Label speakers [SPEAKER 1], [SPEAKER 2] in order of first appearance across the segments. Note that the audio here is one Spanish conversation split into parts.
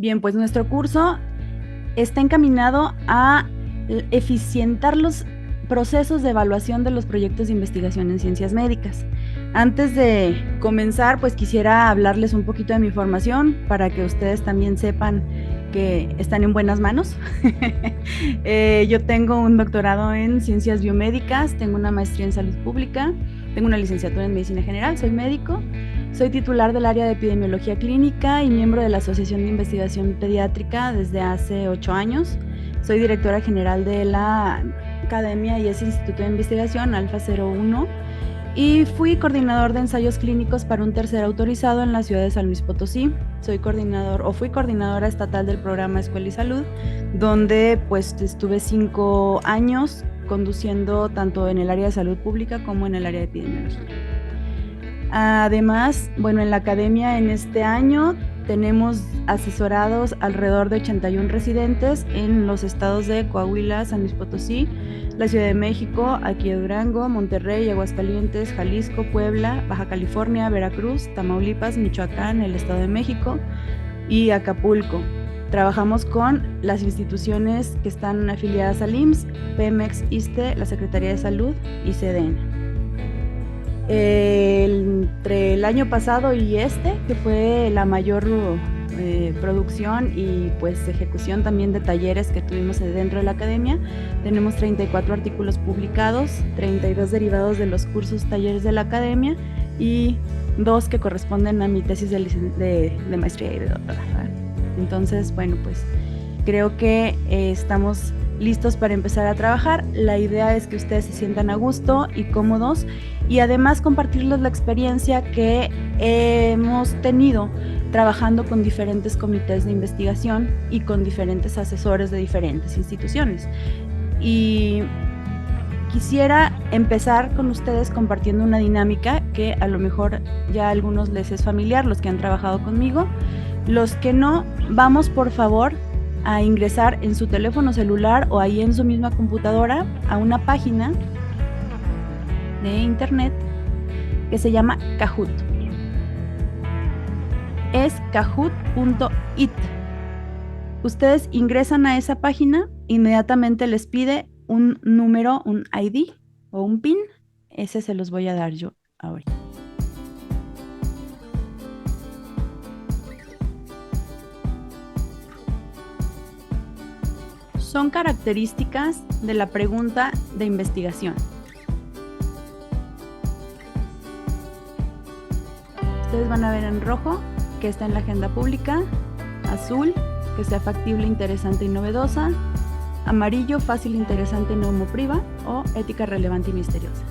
[SPEAKER 1] Bien, pues nuestro curso está encaminado a eficientar los procesos de evaluación de los proyectos de investigación en ciencias médicas. Antes de comenzar, pues quisiera hablarles un poquito de mi formación para que ustedes también sepan que están en buenas manos. Yo tengo un doctorado en ciencias biomédicas, tengo una maestría en salud pública, tengo una licenciatura en medicina general, soy médico, soy titular del área de epidemiología clínica y miembro de la Asociación de Investigación Pediátrica desde hace 8 años. Soy directora general de la academia y ese Instituto de Investigación Alfa 01 y fui coordinador de ensayos clínicos para un tercer autorizado en la ciudad de San Luis Potosí. Fui coordinadora estatal del programa Escuela y Salud, donde pues estuve 5 años conduciendo tanto en el área de salud pública como en el área de epidemiología. Además, bueno, en la academia en este año tenemos asesorados alrededor de 81 residentes en los estados de Coahuila, San Luis Potosí, la Ciudad de México, aquí de Durango, Monterrey, Aguascalientes, Jalisco, Puebla, Baja California, Veracruz, Tamaulipas, Michoacán, el Estado de México y Acapulco. Trabajamos con las instituciones que están afiliadas al IMSS, Pemex, ISSSTE, la Secretaría de Salud y CDN. Entre el año pasado y que fue la mayor producción y pues ejecución también de talleres que tuvimos dentro de la academia, tenemos 34 artículos publicados, 32 derivados de los cursos talleres de la academia y 2 que corresponden a mi tesis de maestría y de doctorado. Entonces, bueno, pues creo que estamos listos para empezar a trabajar. La idea es que ustedes se sientan a gusto y cómodos y además compartirles la experiencia que hemos tenido trabajando con diferentes comités de investigación y con diferentes asesores de diferentes instituciones. Y quisiera empezar con ustedes compartiendo una dinámica que a lo mejor ya a algunos les es familiar, los que han trabajado conmigo. Los que no, vamos por favor a ingresar en su teléfono celular o ahí en su misma computadora a una página de internet que se llama Kahoot. Es kahoot.it. Ustedes ingresan a esa página, inmediatamente les pide un número, un ID o un PIN. Ese se los voy a dar yo ahorita. Son características de la pregunta de investigación. Ustedes van a ver en rojo que está en la agenda pública, azul, que sea factible, interesante y novedosa, amarillo, fácil, interesante, no priva o ética, relevante y misteriosa.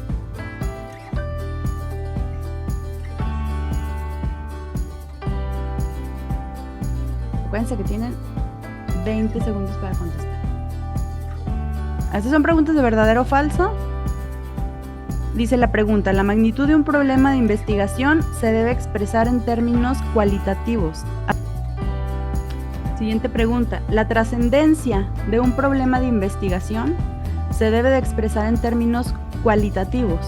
[SPEAKER 1] Acuérdense que tienen 20 segundos para contestar. ¿Estas son preguntas de verdadero o falso? Dice la pregunta, la magnitud de un problema de investigación se debe expresar en términos cualitativos. Siguiente pregunta, la trascendencia de un problema de investigación se debe de expresar en términos cualitativos.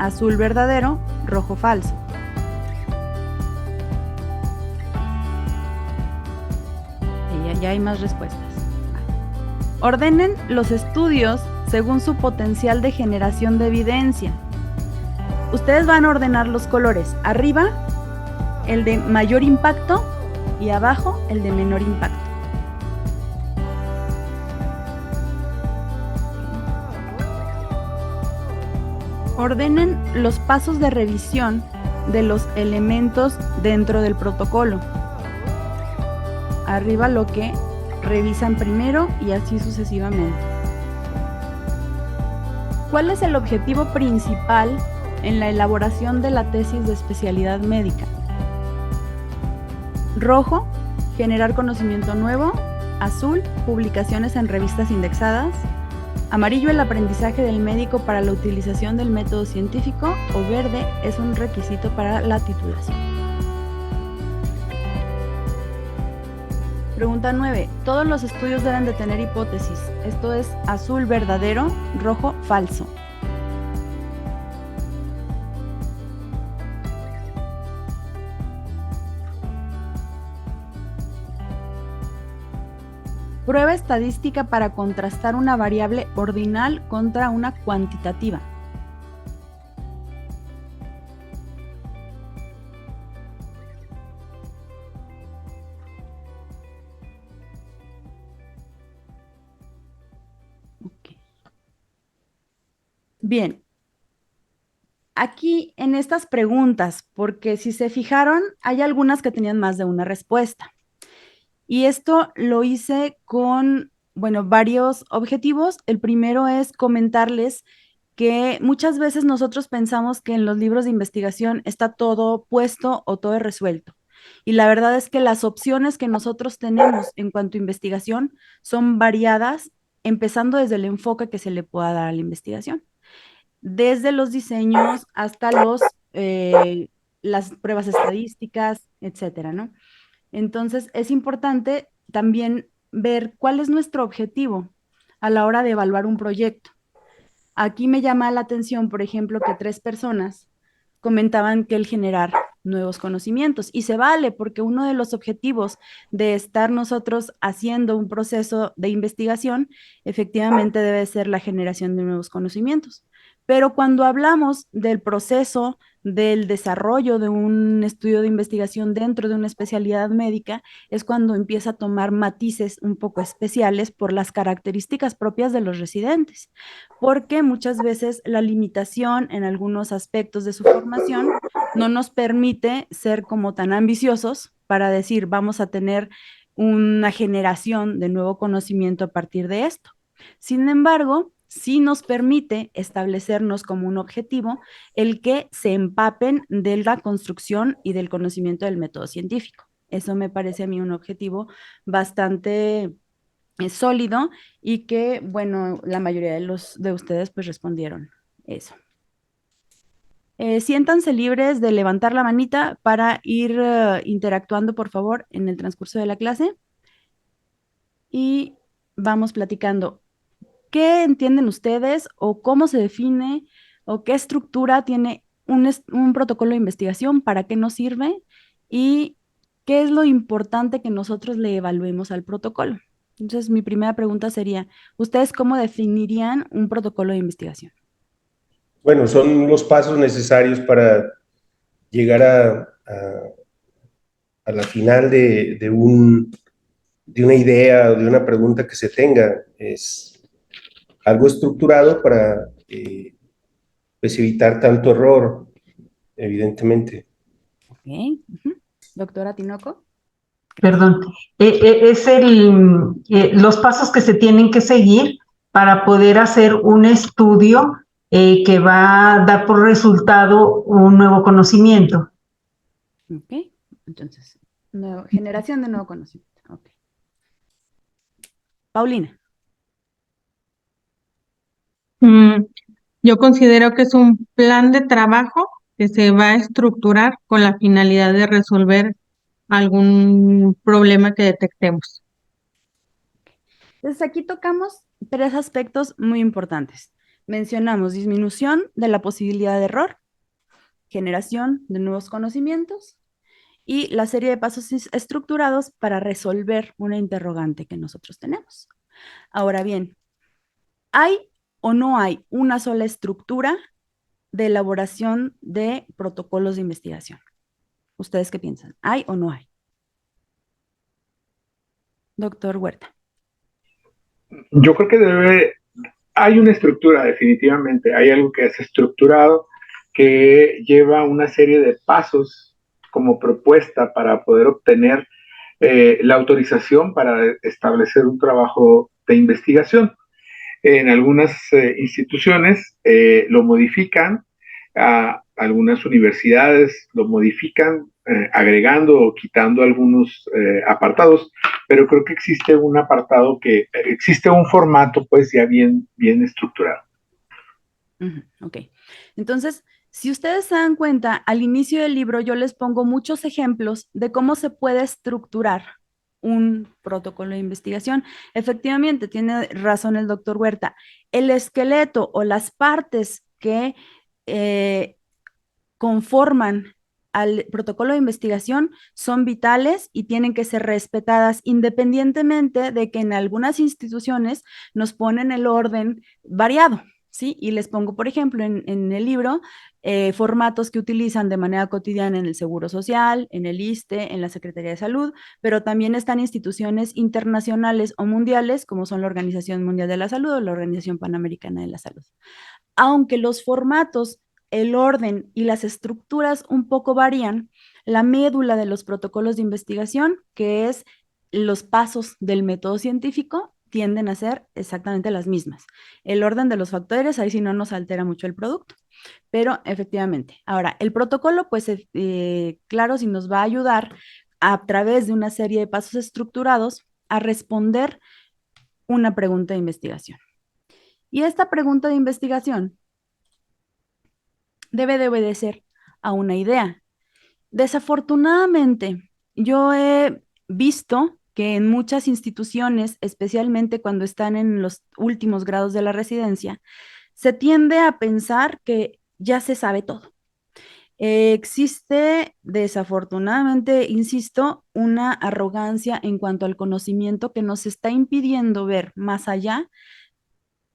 [SPEAKER 1] Azul verdadero, rojo falso. Y ya hay más respuestas. Ordenen los estudios según su potencial de generación de evidencia. Ustedes van a ordenar los colores. Arriba, el de mayor impacto y abajo, el de menor impacto. Ordenen los pasos de revisión de los elementos dentro del protocolo. Arriba lo que revisan primero y así sucesivamente. ¿Cuál es el objetivo principal en la elaboración de la tesis de especialidad médica? Rojo, generar conocimiento nuevo. Azul, publicaciones en revistas indexadas. Amarillo, el aprendizaje del médico para la utilización del método científico. O verde, es un requisito para la titulación. Pregunta 9. Todos los estudios deben de tener hipótesis. Esto es azul verdadero, rojo falso. Prueba estadística para contrastar una variable ordinal contra una cuantitativa. Okay. Bien. Aquí en estas preguntas, porque si se fijaron, hay algunas que tenían más de una respuesta. Y esto lo hice con, bueno, varios objetivos. El primero es comentarles que muchas veces nosotros pensamos que en los libros de investigación está todo puesto o todo resuelto. Y la verdad es que las opciones que nosotros tenemos en cuanto a investigación son variadas, empezando desde el enfoque que se le pueda dar a la investigación, desde los diseños hasta las pruebas estadísticas, etcétera, ¿no? Entonces, es importante también ver cuál es nuestro objetivo a la hora de evaluar un proyecto. Aquí me llama la atención, por ejemplo, que 3 personas comentaban que el generar nuevos conocimientos y se vale porque uno de los objetivos de estar nosotros haciendo un proceso de investigación efectivamente debe ser la generación de nuevos conocimientos. Pero cuando hablamos del proceso del desarrollo de un estudio de investigación dentro de una especialidad médica, es cuando empieza a tomar matices un poco especiales por las características propias de los residentes, porque muchas veces la limitación en algunos aspectos de su formación no nos permite ser como tan ambiciosos para decir vamos a tener una generación de nuevo conocimiento a partir de esto. Sin embargo, sí nos permite establecernos como un objetivo el que se empapen de la construcción y del conocimiento del método científico. Eso me parece a mí un objetivo bastante sólido y que, bueno, la mayoría de ustedes pues respondieron eso. Siéntanse libres de levantar la manita para ir interactuando, por favor, en el transcurso de la clase y vamos platicando. ¿Qué entienden ustedes o cómo se define o qué estructura tiene un protocolo de investigación? ¿Para qué nos sirve? ¿Y qué es lo importante que nosotros le evaluemos al protocolo? Entonces, mi primera pregunta sería, ¿ustedes cómo definirían un protocolo de investigación?
[SPEAKER 2] Bueno, son los pasos necesarios para llegar a la final de una idea o de una pregunta que se tenga. Es algo estructurado para pues evitar tanto error, evidentemente.
[SPEAKER 1] Ok. Ujú. Doctora Tinoco. Gracias.
[SPEAKER 3] Perdón, es los pasos que se tienen que seguir para poder hacer un estudio que va a dar por resultado un nuevo conocimiento.
[SPEAKER 1] Ok. Entonces, generación de nuevo conocimiento. Ok. Paulina.
[SPEAKER 4] Mm, Yo considero que es un plan de trabajo que se va a estructurar con la finalidad de resolver algún problema que detectemos.
[SPEAKER 1] Entonces aquí tocamos 3 aspectos muy importantes. Mencionamos disminución de la posibilidad de error, generación de nuevos conocimientos y la serie de pasos estructurados para resolver una interrogante que nosotros tenemos. Ahora bien, ¿hay o no hay una sola estructura de elaboración de protocolos de investigación? ¿Ustedes qué piensan? ¿Hay o no hay? Doctor Huerta.
[SPEAKER 5] Yo creo que hay una estructura definitivamente, hay algo que es estructurado, que lleva una serie de pasos como propuesta para poder obtener la autorización para establecer un trabajo de investigación. En algunas instituciones lo modifican, algunas universidades lo modifican, agregando o quitando algunos apartados, pero creo que existe un apartado existe un formato pues ya bien estructurado.
[SPEAKER 1] Ok, entonces, si ustedes se dan cuenta, al inicio del libro yo les pongo muchos ejemplos de cómo se puede estructurar un protocolo de investigación. Efectivamente, tiene razón el doctor Huerta. El esqueleto o las partes que conforman al protocolo de investigación son vitales y tienen que ser respetadas independientemente de que en algunas instituciones nos ponen el orden variado, ¿sí? Y les pongo, por ejemplo, en el libro, formatos que utilizan de manera cotidiana en el Seguro Social, en el ISSSTE, en la Secretaría de Salud, pero también están instituciones internacionales o mundiales, como son la Organización Mundial de la Salud o la Organización Panamericana de la Salud. Aunque los formatos, el orden y las estructuras un poco varían, la médula de los protocolos de investigación, que es los pasos del método científico, tienden a ser exactamente las mismas. El orden de los factores, ahí sí no nos altera mucho el producto, pero efectivamente. Ahora, el protocolo, pues claro, sí nos va a ayudar a través de una serie de pasos estructurados a responder una pregunta de investigación. Y esta pregunta de investigación debe de obedecer a una idea. Desafortunadamente, yo he visto que en muchas instituciones, especialmente cuando están en los últimos grados de la residencia, se tiende a pensar que ya se sabe todo. Existe, desafortunadamente, insisto, una arrogancia en cuanto al conocimiento que nos está impidiendo ver más allá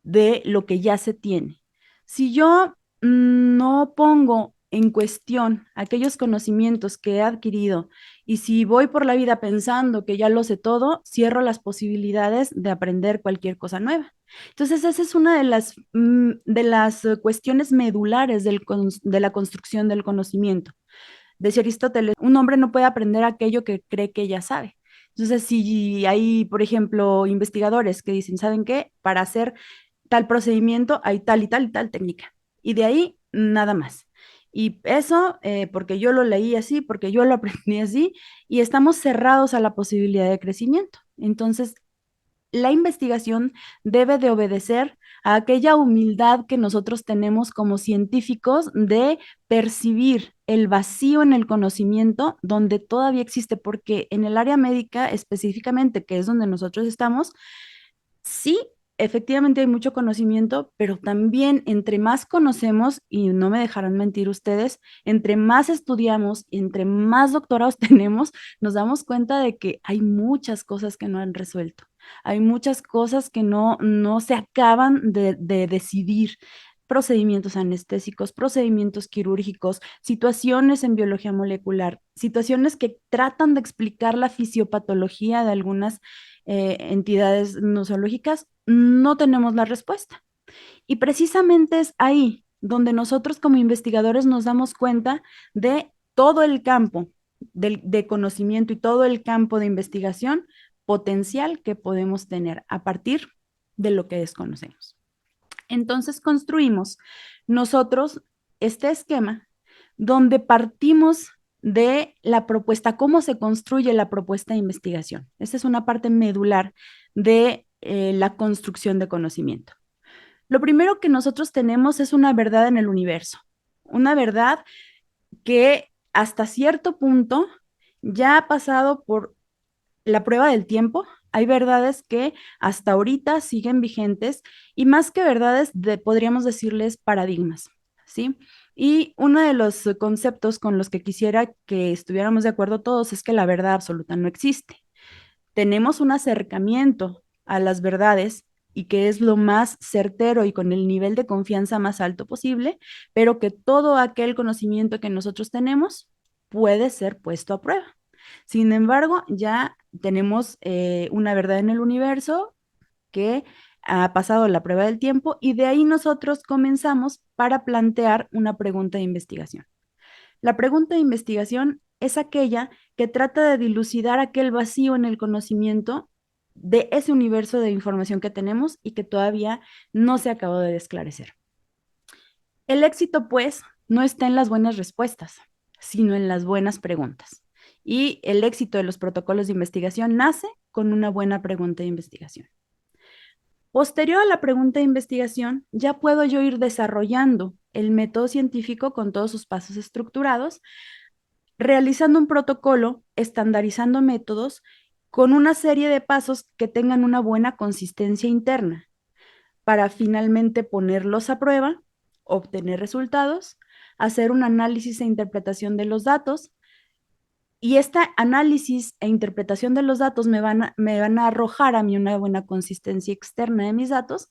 [SPEAKER 1] de lo que ya se tiene. Si yo no pongo en cuestión aquellos conocimientos que he adquirido y si voy por la vida pensando que ya lo sé todo, cierro las posibilidades de aprender cualquier cosa nueva. Entonces, esa es una de las cuestiones medulares de la construcción del conocimiento. Decía Aristóteles, un hombre no puede aprender aquello que cree que ya sabe. Entonces, si hay, por ejemplo, investigadores que dicen, ¿saben qué? Para hacer tal procedimiento hay tal y tal y tal técnica. Y de ahí nada más. Y eso, porque yo lo leí así, porque yo lo aprendí así, y estamos cerrados a la posibilidad de crecimiento. Entonces, la investigación debe de obedecer a aquella humildad que nosotros tenemos como científicos de percibir el vacío en el conocimiento donde todavía existe, porque en el área médica específicamente, que es donde nosotros estamos, sí, efectivamente hay mucho conocimiento, pero también entre más conocemos, y no me dejarán mentir ustedes, entre más estudiamos, entre más doctorados tenemos, nos damos cuenta de que hay muchas cosas que no han resuelto. Hay muchas cosas que no se acaban de decidir. Procedimientos anestésicos, procedimientos quirúrgicos, situaciones en biología molecular, situaciones que tratan de explicar la fisiopatología de algunas entidades nosológicas, no tenemos la respuesta. Y precisamente es ahí donde nosotros como investigadores nos damos cuenta de todo el campo de conocimiento y todo el campo de investigación potencial que podemos tener a partir de lo que desconocemos. Entonces construimos nosotros este esquema donde partimos de la propuesta, cómo se construye la propuesta de investigación. Esta es una parte medular de la construcción de conocimiento. Lo primero que nosotros tenemos es una verdad en el universo, una verdad que hasta cierto punto ya ha pasado por la prueba del tiempo. Hay verdades que hasta ahorita siguen vigentes y más que verdades, podríamos decirles paradigmas, ¿sí? Y uno de los conceptos con los que quisiera que estuviéramos de acuerdo todos es que la verdad absoluta no existe. Tenemos un acercamiento a las verdades y que es lo más certero y con el nivel de confianza más alto posible, pero que todo aquel conocimiento que nosotros tenemos puede ser puesto a prueba. Sin embargo, ya tenemos una verdad en el universo que ha pasado la prueba del tiempo y de ahí nosotros comenzamos para plantear una pregunta de investigación. La pregunta de investigación es aquella que trata de dilucidar aquel vacío en el conocimiento de ese universo de información que tenemos y que todavía no se acabó de esclarecer. El éxito, pues, no está en las buenas respuestas, sino en las buenas preguntas. Y el éxito de los protocolos de investigación nace con una buena pregunta de investigación. Posterior a la pregunta de investigación, ya puedo yo ir desarrollando el método científico con todos sus pasos estructurados, realizando un protocolo, estandarizando métodos con una serie de pasos que tengan una buena consistencia interna para finalmente ponerlos a prueba, obtener resultados, hacer un análisis e interpretación de los datos. Y este análisis e interpretación de los datos me van a arrojar a mí una buena consistencia externa de mis datos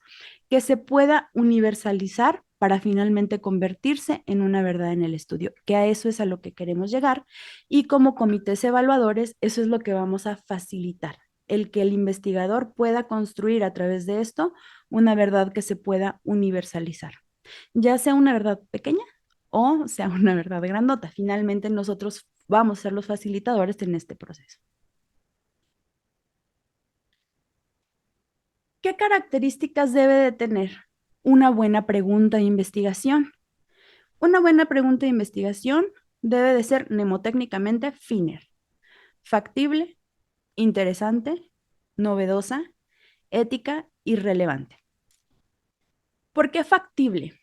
[SPEAKER 1] que se pueda universalizar para finalmente convertirse en una verdad en el estudio, que a eso es a lo que queremos llegar. Y como comités evaluadores, eso es lo que vamos a facilitar, el que el investigador pueda construir a través de esto una verdad que se pueda universalizar, ya sea una verdad pequeña o sea una verdad grandota. Finalmente nosotros vamos a ser los facilitadores en este proceso. ¿Qué características debe de tener una buena pregunta de investigación? Una buena pregunta de investigación debe de ser mnemotécnicamente FINER, factible, interesante, novedosa, ética y relevante. ¿Por qué factible?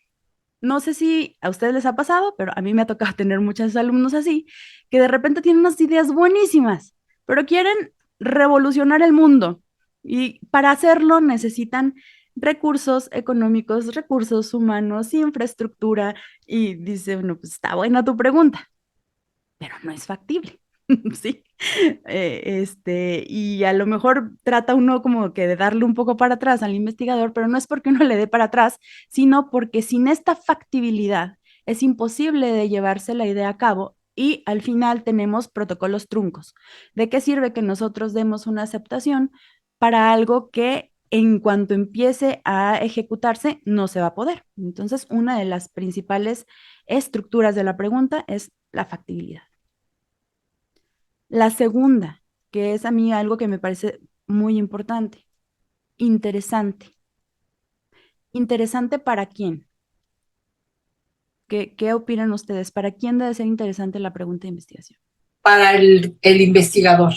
[SPEAKER 1] No sé si a ustedes les ha pasado, pero a mí me ha tocado tener muchos alumnos así, que de repente tienen unas ideas buenísimas, pero quieren revolucionar el mundo. Y para hacerlo necesitan recursos económicos, recursos humanos, infraestructura. Y dice, bueno, pues está buena tu pregunta, pero no es factible. Sí, y a lo mejor trata uno como que de darle un poco para atrás al investigador, pero no es porque uno le dé para atrás, sino porque sin esta factibilidad es imposible de llevarse la idea a cabo y al final tenemos protocolos truncos. ¿De qué sirve que nosotros demos una aceptación para algo que en cuanto empiece a ejecutarse no se va a poder? Entonces, una de las principales estructuras de la pregunta es la factibilidad. La segunda, que es a mí algo que me parece muy importante, interesante. ¿Interesante para quién? ¿Qué opinan ustedes? ¿Para quién debe ser interesante la pregunta de investigación?
[SPEAKER 6] Para el investigador.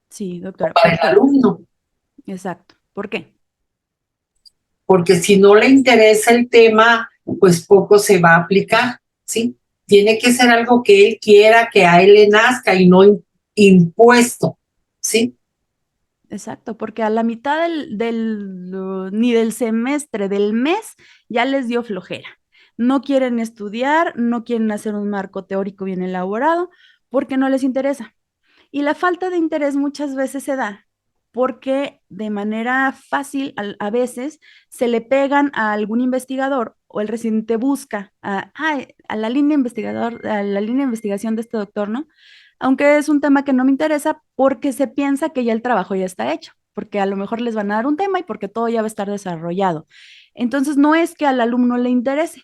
[SPEAKER 1] Sí, doctora.
[SPEAKER 6] Para el alumno.
[SPEAKER 1] Exacto. ¿Por qué?
[SPEAKER 6] Porque si no le interesa el tema, pues poco se va a aplicar, ¿sí? Tiene que ser algo que él quiera, que a él le nazca y no impuesto, ¿sí?
[SPEAKER 1] Exacto, porque a la mitad ni del semestre, del mes, ya les dio flojera. No quieren estudiar, no quieren hacer un marco teórico bien elaborado, porque no les interesa. Y la falta de interés muchas veces se da porque de manera fácil a veces se le pegan a algún investigador o el residente busca a la línea investigador, a la línea de investigación de este doctor, ¿no? Aunque es un tema que no me interesa porque se piensa que ya el trabajo ya está hecho, porque a lo mejor les van a dar un tema y porque todo ya va a estar desarrollado. Entonces no es que al alumno le interese.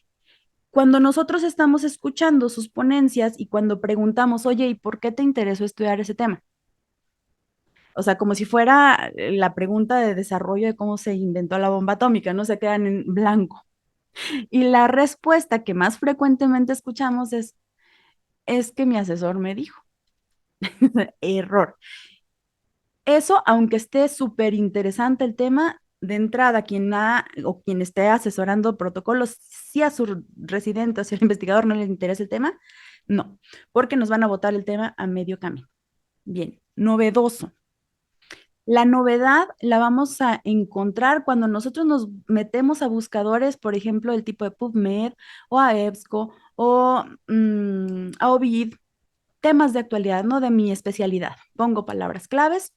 [SPEAKER 1] Cuando nosotros estamos escuchando sus ponencias y cuando preguntamos, oye, ¿y por qué te interesó estudiar ese tema? O sea, como si fuera la pregunta de desarrollo de cómo se inventó la bomba atómica, no se quedan en blanco. Y la respuesta que más frecuentemente escuchamos es que mi asesor me dijo. Error. Eso, aunque esté súper interesante el tema, de entrada, quien esté asesorando protocolos, si a su residente o si al investigador no le interesa el tema, no, porque nos van a botar el tema a medio camino. Bien, novedoso. La novedad la vamos a encontrar cuando nosotros nos metemos a buscadores, por ejemplo, el tipo de PubMed o a EBSCO o a OVID, temas de actualidad, no de mi especialidad. Pongo palabras claves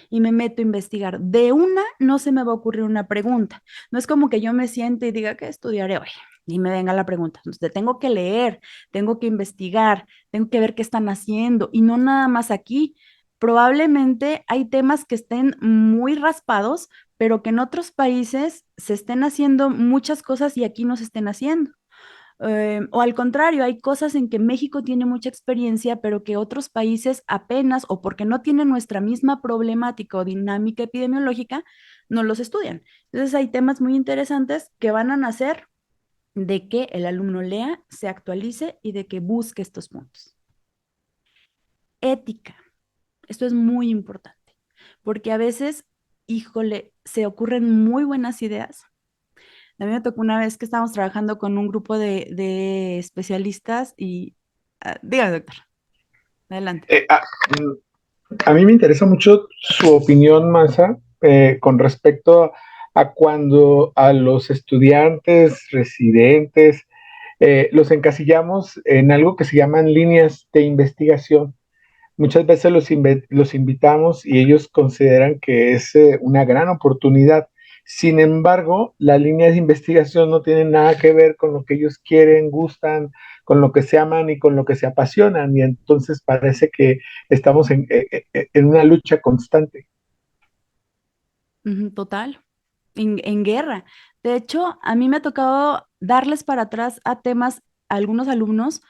[SPEAKER 1] y me meto a investigar. De una no se me va a ocurrir una pregunta. No es como que yo me siente y diga, ¿qué estudiaré hoy? Y me venga la pregunta. Entonces, tengo que leer, tengo que investigar, tengo que ver qué están haciendo. Y no nada más aquí. Probablemente hay temas que estén muy raspados, pero que en otros países se estén haciendo muchas cosas y aquí no se estén haciendo. O al contrario, hay cosas en que México tiene mucha experiencia, pero que otros países apenas, o porque no tienen nuestra misma problemática o dinámica epidemiológica, no los estudian. Entonces hay temas muy interesantes que van a nacer de que el alumno lea, se actualice y de que busque estos puntos. Ética. Esto es muy importante, porque a veces, híjole, se ocurren muy buenas ideas. A mí me tocó una vez que estábamos trabajando con un grupo de especialistas y, dígame, doctor, adelante.
[SPEAKER 5] A mí me interesa mucho su opinión, Masa, con respecto a cuando a los estudiantes, residentes, los encasillamos en algo que se llaman líneas de investigación. Muchas veces los invitamos y ellos consideran que es una gran oportunidad. Sin embargo, las líneas de investigación no tienen nada que ver con lo que ellos quieren, gustan, con lo que se aman y con lo que se apasionan. Y entonces parece que estamos en una lucha constante.
[SPEAKER 1] Total, en guerra. De hecho, a mí me ha tocado darles para atrás a temas a algunos alumnos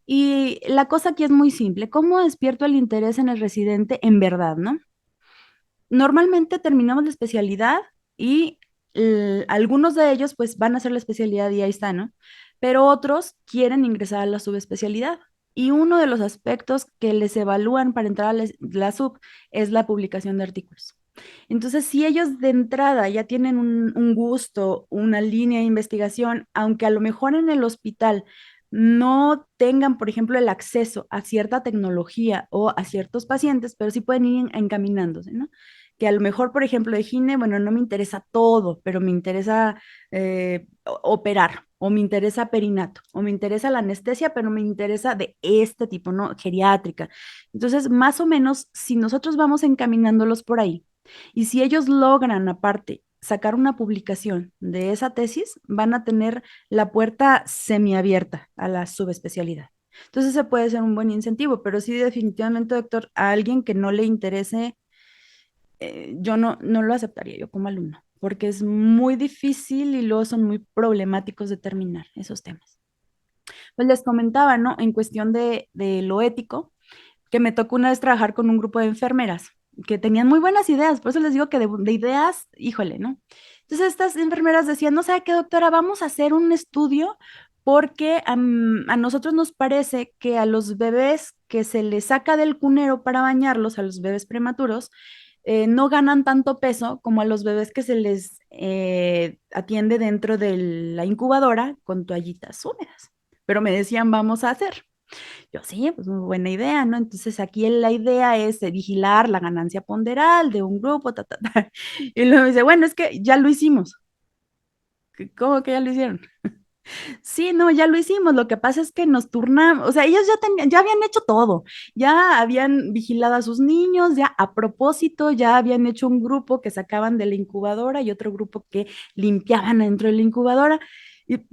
[SPEAKER 1] y la cosa aquí es muy simple. ¿Cómo despierto el interés en el residente en verdad, no? Normalmente terminamos la especialidad y algunos de ellos pues van a hacer la especialidad y ahí está, ¿no? Pero otros quieren ingresar a la subespecialidad. Y uno de los aspectos que les evalúan para entrar a la sub es la publicación de artículos. Entonces, si ellos de entrada ya tienen un gusto, una línea de investigación, aunque a lo mejor en el hospital no tengan, por ejemplo, el acceso a cierta tecnología o a ciertos pacientes, pero sí pueden ir encaminándose, ¿no? Que a lo mejor, por ejemplo, de gine, bueno, no me interesa todo, pero me interesa operar, o me interesa perinato, o me interesa la anestesia, pero me interesa de este tipo, ¿no? Geriátrica. Entonces, más o menos, si nosotros vamos encaminándolos por ahí, y si ellos logran, aparte, sacar una publicación de esa tesis, van a tener la puerta semiabierta a la subespecialidad. Entonces, ese puede ser un buen incentivo, pero sí, definitivamente, doctor, a alguien que no le interese, yo no lo aceptaría yo como alumno, porque es muy difícil y luego son muy problemáticos de terminar esos temas. Pues les comentaba, ¿no? En cuestión de lo ético, que me tocó una vez trabajar con un grupo de enfermeras que tenían muy buenas ideas, por eso les digo que de ideas, híjole, ¿no? Entonces estas enfermeras decían, no sé qué, doctora, vamos a hacer un estudio porque a nosotros nos parece que a los bebés que se les saca del cunero para bañarlos, a los bebés prematuros, no ganan tanto peso como a los bebés que se les atiende dentro de la incubadora con toallitas húmedas. Pero me decían, vamos a hacer. Yo sí, pues muy buena idea, ¿no? Entonces aquí la idea es vigilar la ganancia ponderal de un grupo, ta, ta, ta. Y luego me dice, bueno, es que ya lo hicimos. ¿Cómo que ya lo hicieron? Sí, no, ya lo hicimos. Lo que pasa es que nos turnamos, o sea, ellos ya habían hecho todo, ya habían vigilado a sus niños, ya a propósito, ya habían hecho un grupo que sacaban de la incubadora y otro grupo que limpiaban dentro de la incubadora. Y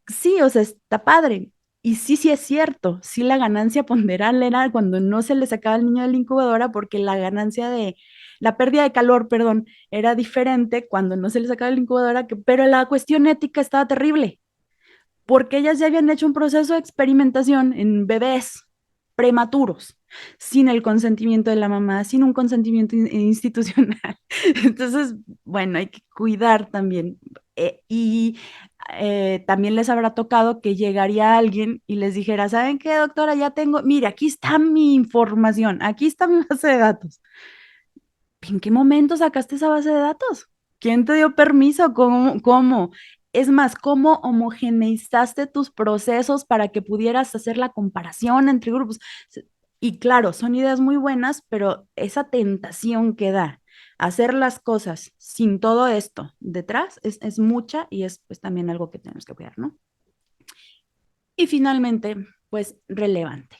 [SPEAKER 1] sí, o sea, está padre. Y sí, sí es cierto, sí la ganancia ponderal era cuando no se le sacaba al niño de la incubadora porque la pérdida de calor, perdón, era diferente cuando no se le sacaba de la incubadora, pero la cuestión ética estaba terrible porque ellas ya habían hecho un proceso de experimentación en bebés prematuros, sin el consentimiento de la mamá, sin un consentimiento institucional. Entonces, bueno, hay que cuidar también. También les habrá tocado que llegaría alguien y les dijera, ¿saben qué, doctora? Ya tengo, mire, aquí está mi información, aquí está mi base de datos. ¿En qué momento sacaste esa base de datos? ¿Quién te dio permiso? ¿Cómo? Es más, ¿cómo homogeneizaste tus procesos para que pudieras hacer la comparación entre grupos? Y claro, son ideas muy buenas, pero esa tentación que da hacer las cosas sin todo esto detrás es mucha y es pues también algo que tenemos que cuidar, ¿no? Y finalmente, pues relevante.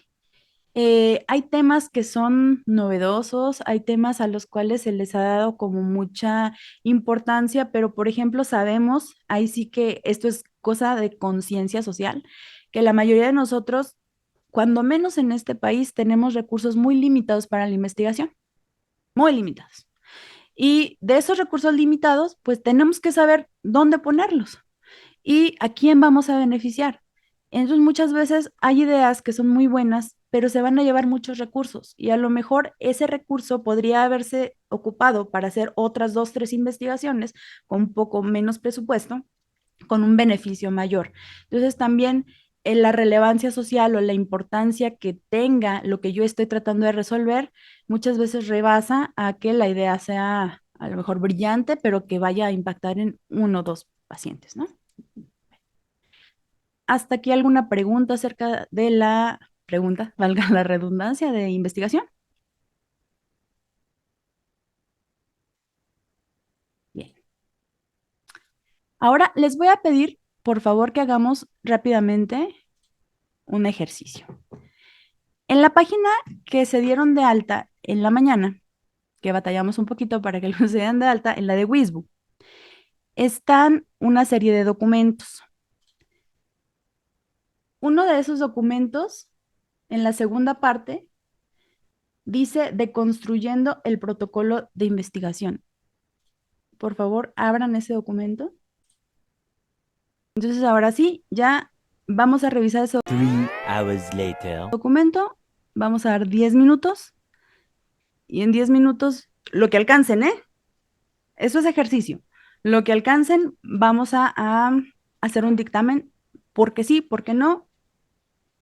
[SPEAKER 1] Hay temas que son novedosos, hay temas a los cuales se les ha dado como mucha importancia, pero por ejemplo sabemos, ahí sí que esto es cosa de conciencia social, que la mayoría de nosotros, cuando menos en este país, tenemos recursos muy limitados para la investigación, muy limitados. Y de esos recursos limitados, pues tenemos que saber dónde ponerlos y a quién vamos a beneficiar. Entonces, muchas veces hay ideas que son muy buenas, pero se van a llevar muchos recursos y a lo mejor ese recurso podría haberse ocupado para hacer otras dos, tres investigaciones con un poco menos presupuesto, con un beneficio mayor. Entonces, también la relevancia social o la importancia que tenga lo que yo estoy tratando de resolver, muchas veces rebasa a que la idea sea a lo mejor brillante, pero que vaya a impactar en uno o dos pacientes, ¿no? ¿Hasta aquí alguna pregunta acerca de la pregunta, valga la redundancia, de investigación? Bien. Ahora les voy a pedir por favor que hagamos rápidamente un ejercicio. En la página que se dieron de alta en la mañana, que batallamos un poquito para que lo se den de alta, en la de Wisbu, están una serie de documentos. Uno de esos documentos, en la segunda parte, dice Deconstruyendo el protocolo de investigación. Por favor, abran ese documento. Entonces, ahora sí, ya vamos a revisar ese
[SPEAKER 7] 3 hours later.
[SPEAKER 1] documento. Vamos a dar 10 minutos. Y en 10 minutos, lo que alcancen, ¿eh? Eso es ejercicio. Lo que alcancen, vamos a hacer un dictamen. Porque sí, porque no.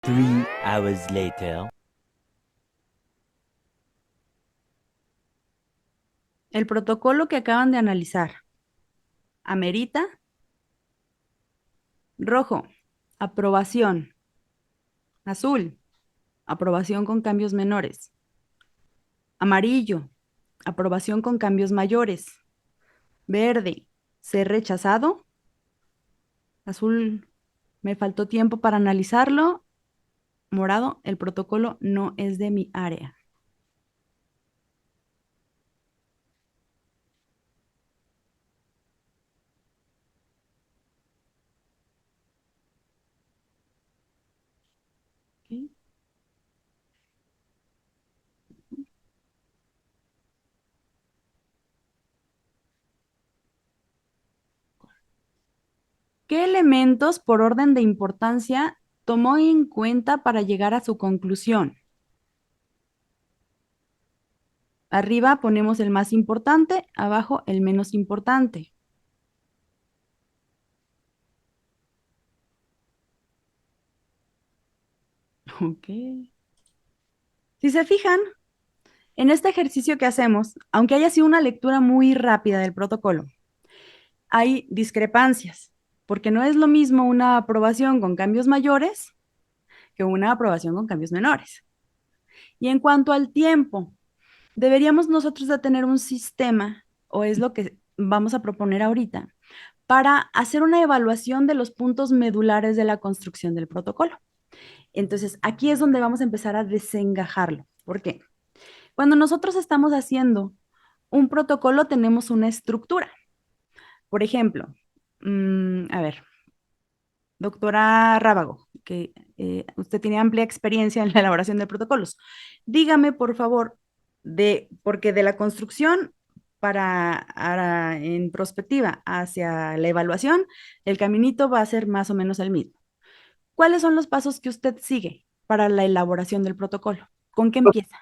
[SPEAKER 7] 3 hours later.
[SPEAKER 1] El protocolo que acaban de analizar amerita. Rojo, aprobación. Azul, aprobación con cambios menores. Amarillo, aprobación con cambios mayores. Verde, ser rechazado. Azul, me faltó tiempo para analizarlo. Morado, el protocolo no es de mi área. Okay. ¿Qué elementos por orden de importancia tomó en cuenta para llegar a su conclusión? Arriba ponemos el más importante, abajo el menos importante. Ok. Si se fijan, en este ejercicio que hacemos, aunque haya sido una lectura muy rápida del protocolo, hay discrepancias, porque no es lo mismo una aprobación con cambios mayores que una aprobación con cambios menores. Y en cuanto al tiempo, deberíamos nosotros de tener un sistema, o es lo que vamos a proponer ahorita, para hacer una evaluación de los puntos medulares de la construcción del protocolo. Entonces, aquí es donde vamos a empezar a desengajarlo. ¿Por qué? Cuando nosotros estamos haciendo un protocolo, tenemos una estructura. Por ejemplo, a ver, doctora Rábago, que usted tiene amplia experiencia en la elaboración de protocolos. Dígame, por favor, porque de la construcción en prospectiva hacia la evaluación, el caminito va a ser más o menos el mismo. ¿Cuáles son los pasos que usted sigue para la elaboración del protocolo? ¿Con qué empieza?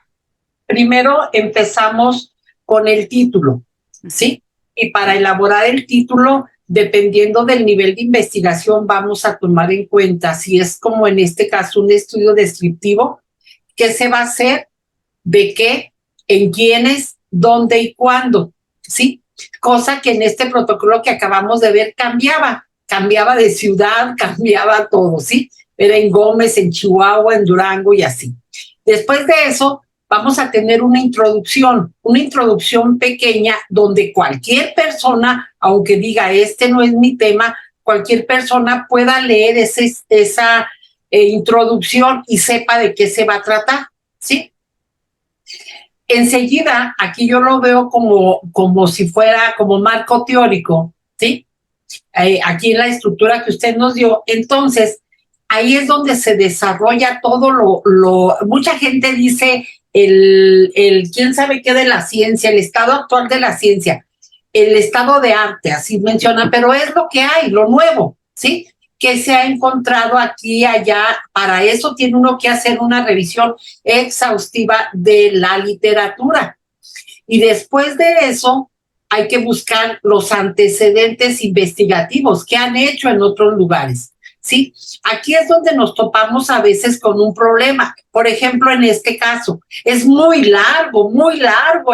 [SPEAKER 6] Primero empezamos con el título, ¿sí? Y para elaborar el título, dependiendo del nivel de investigación, vamos a tomar en cuenta si es como en este caso un estudio descriptivo, qué se va a hacer, de qué, en quiénes, dónde y cuándo, ¿sí? Cosa que en este protocolo que acabamos de ver cambiaba de ciudad, cambiaba todo, ¿sí? Era en Gómez, en Chihuahua, en Durango y así. Después de eso, vamos a tener una introducción pequeña donde cualquier persona, aunque diga este no es mi tema, cualquier persona pueda leer esa introducción y sepa de qué se va a tratar, ¿sí? Enseguida, aquí yo lo veo como si fuera como marco teórico, ¿sí? Aquí en la estructura que usted nos dio. Entonces, ahí es donde se desarrolla todo mucha gente dice quién sabe qué de la ciencia, el estado actual de la ciencia, el estado de arte, así menciona, pero es lo que hay, lo nuevo, ¿sí? Que se ha encontrado aquí y allá. Para eso tiene uno que hacer una revisión exhaustiva de la literatura. Y después de eso, hay que buscar los antecedentes investigativos que han hecho en otros lugares, ¿sí? Aquí es donde nos topamos a veces con un problema. Por ejemplo, en este caso, es muy largo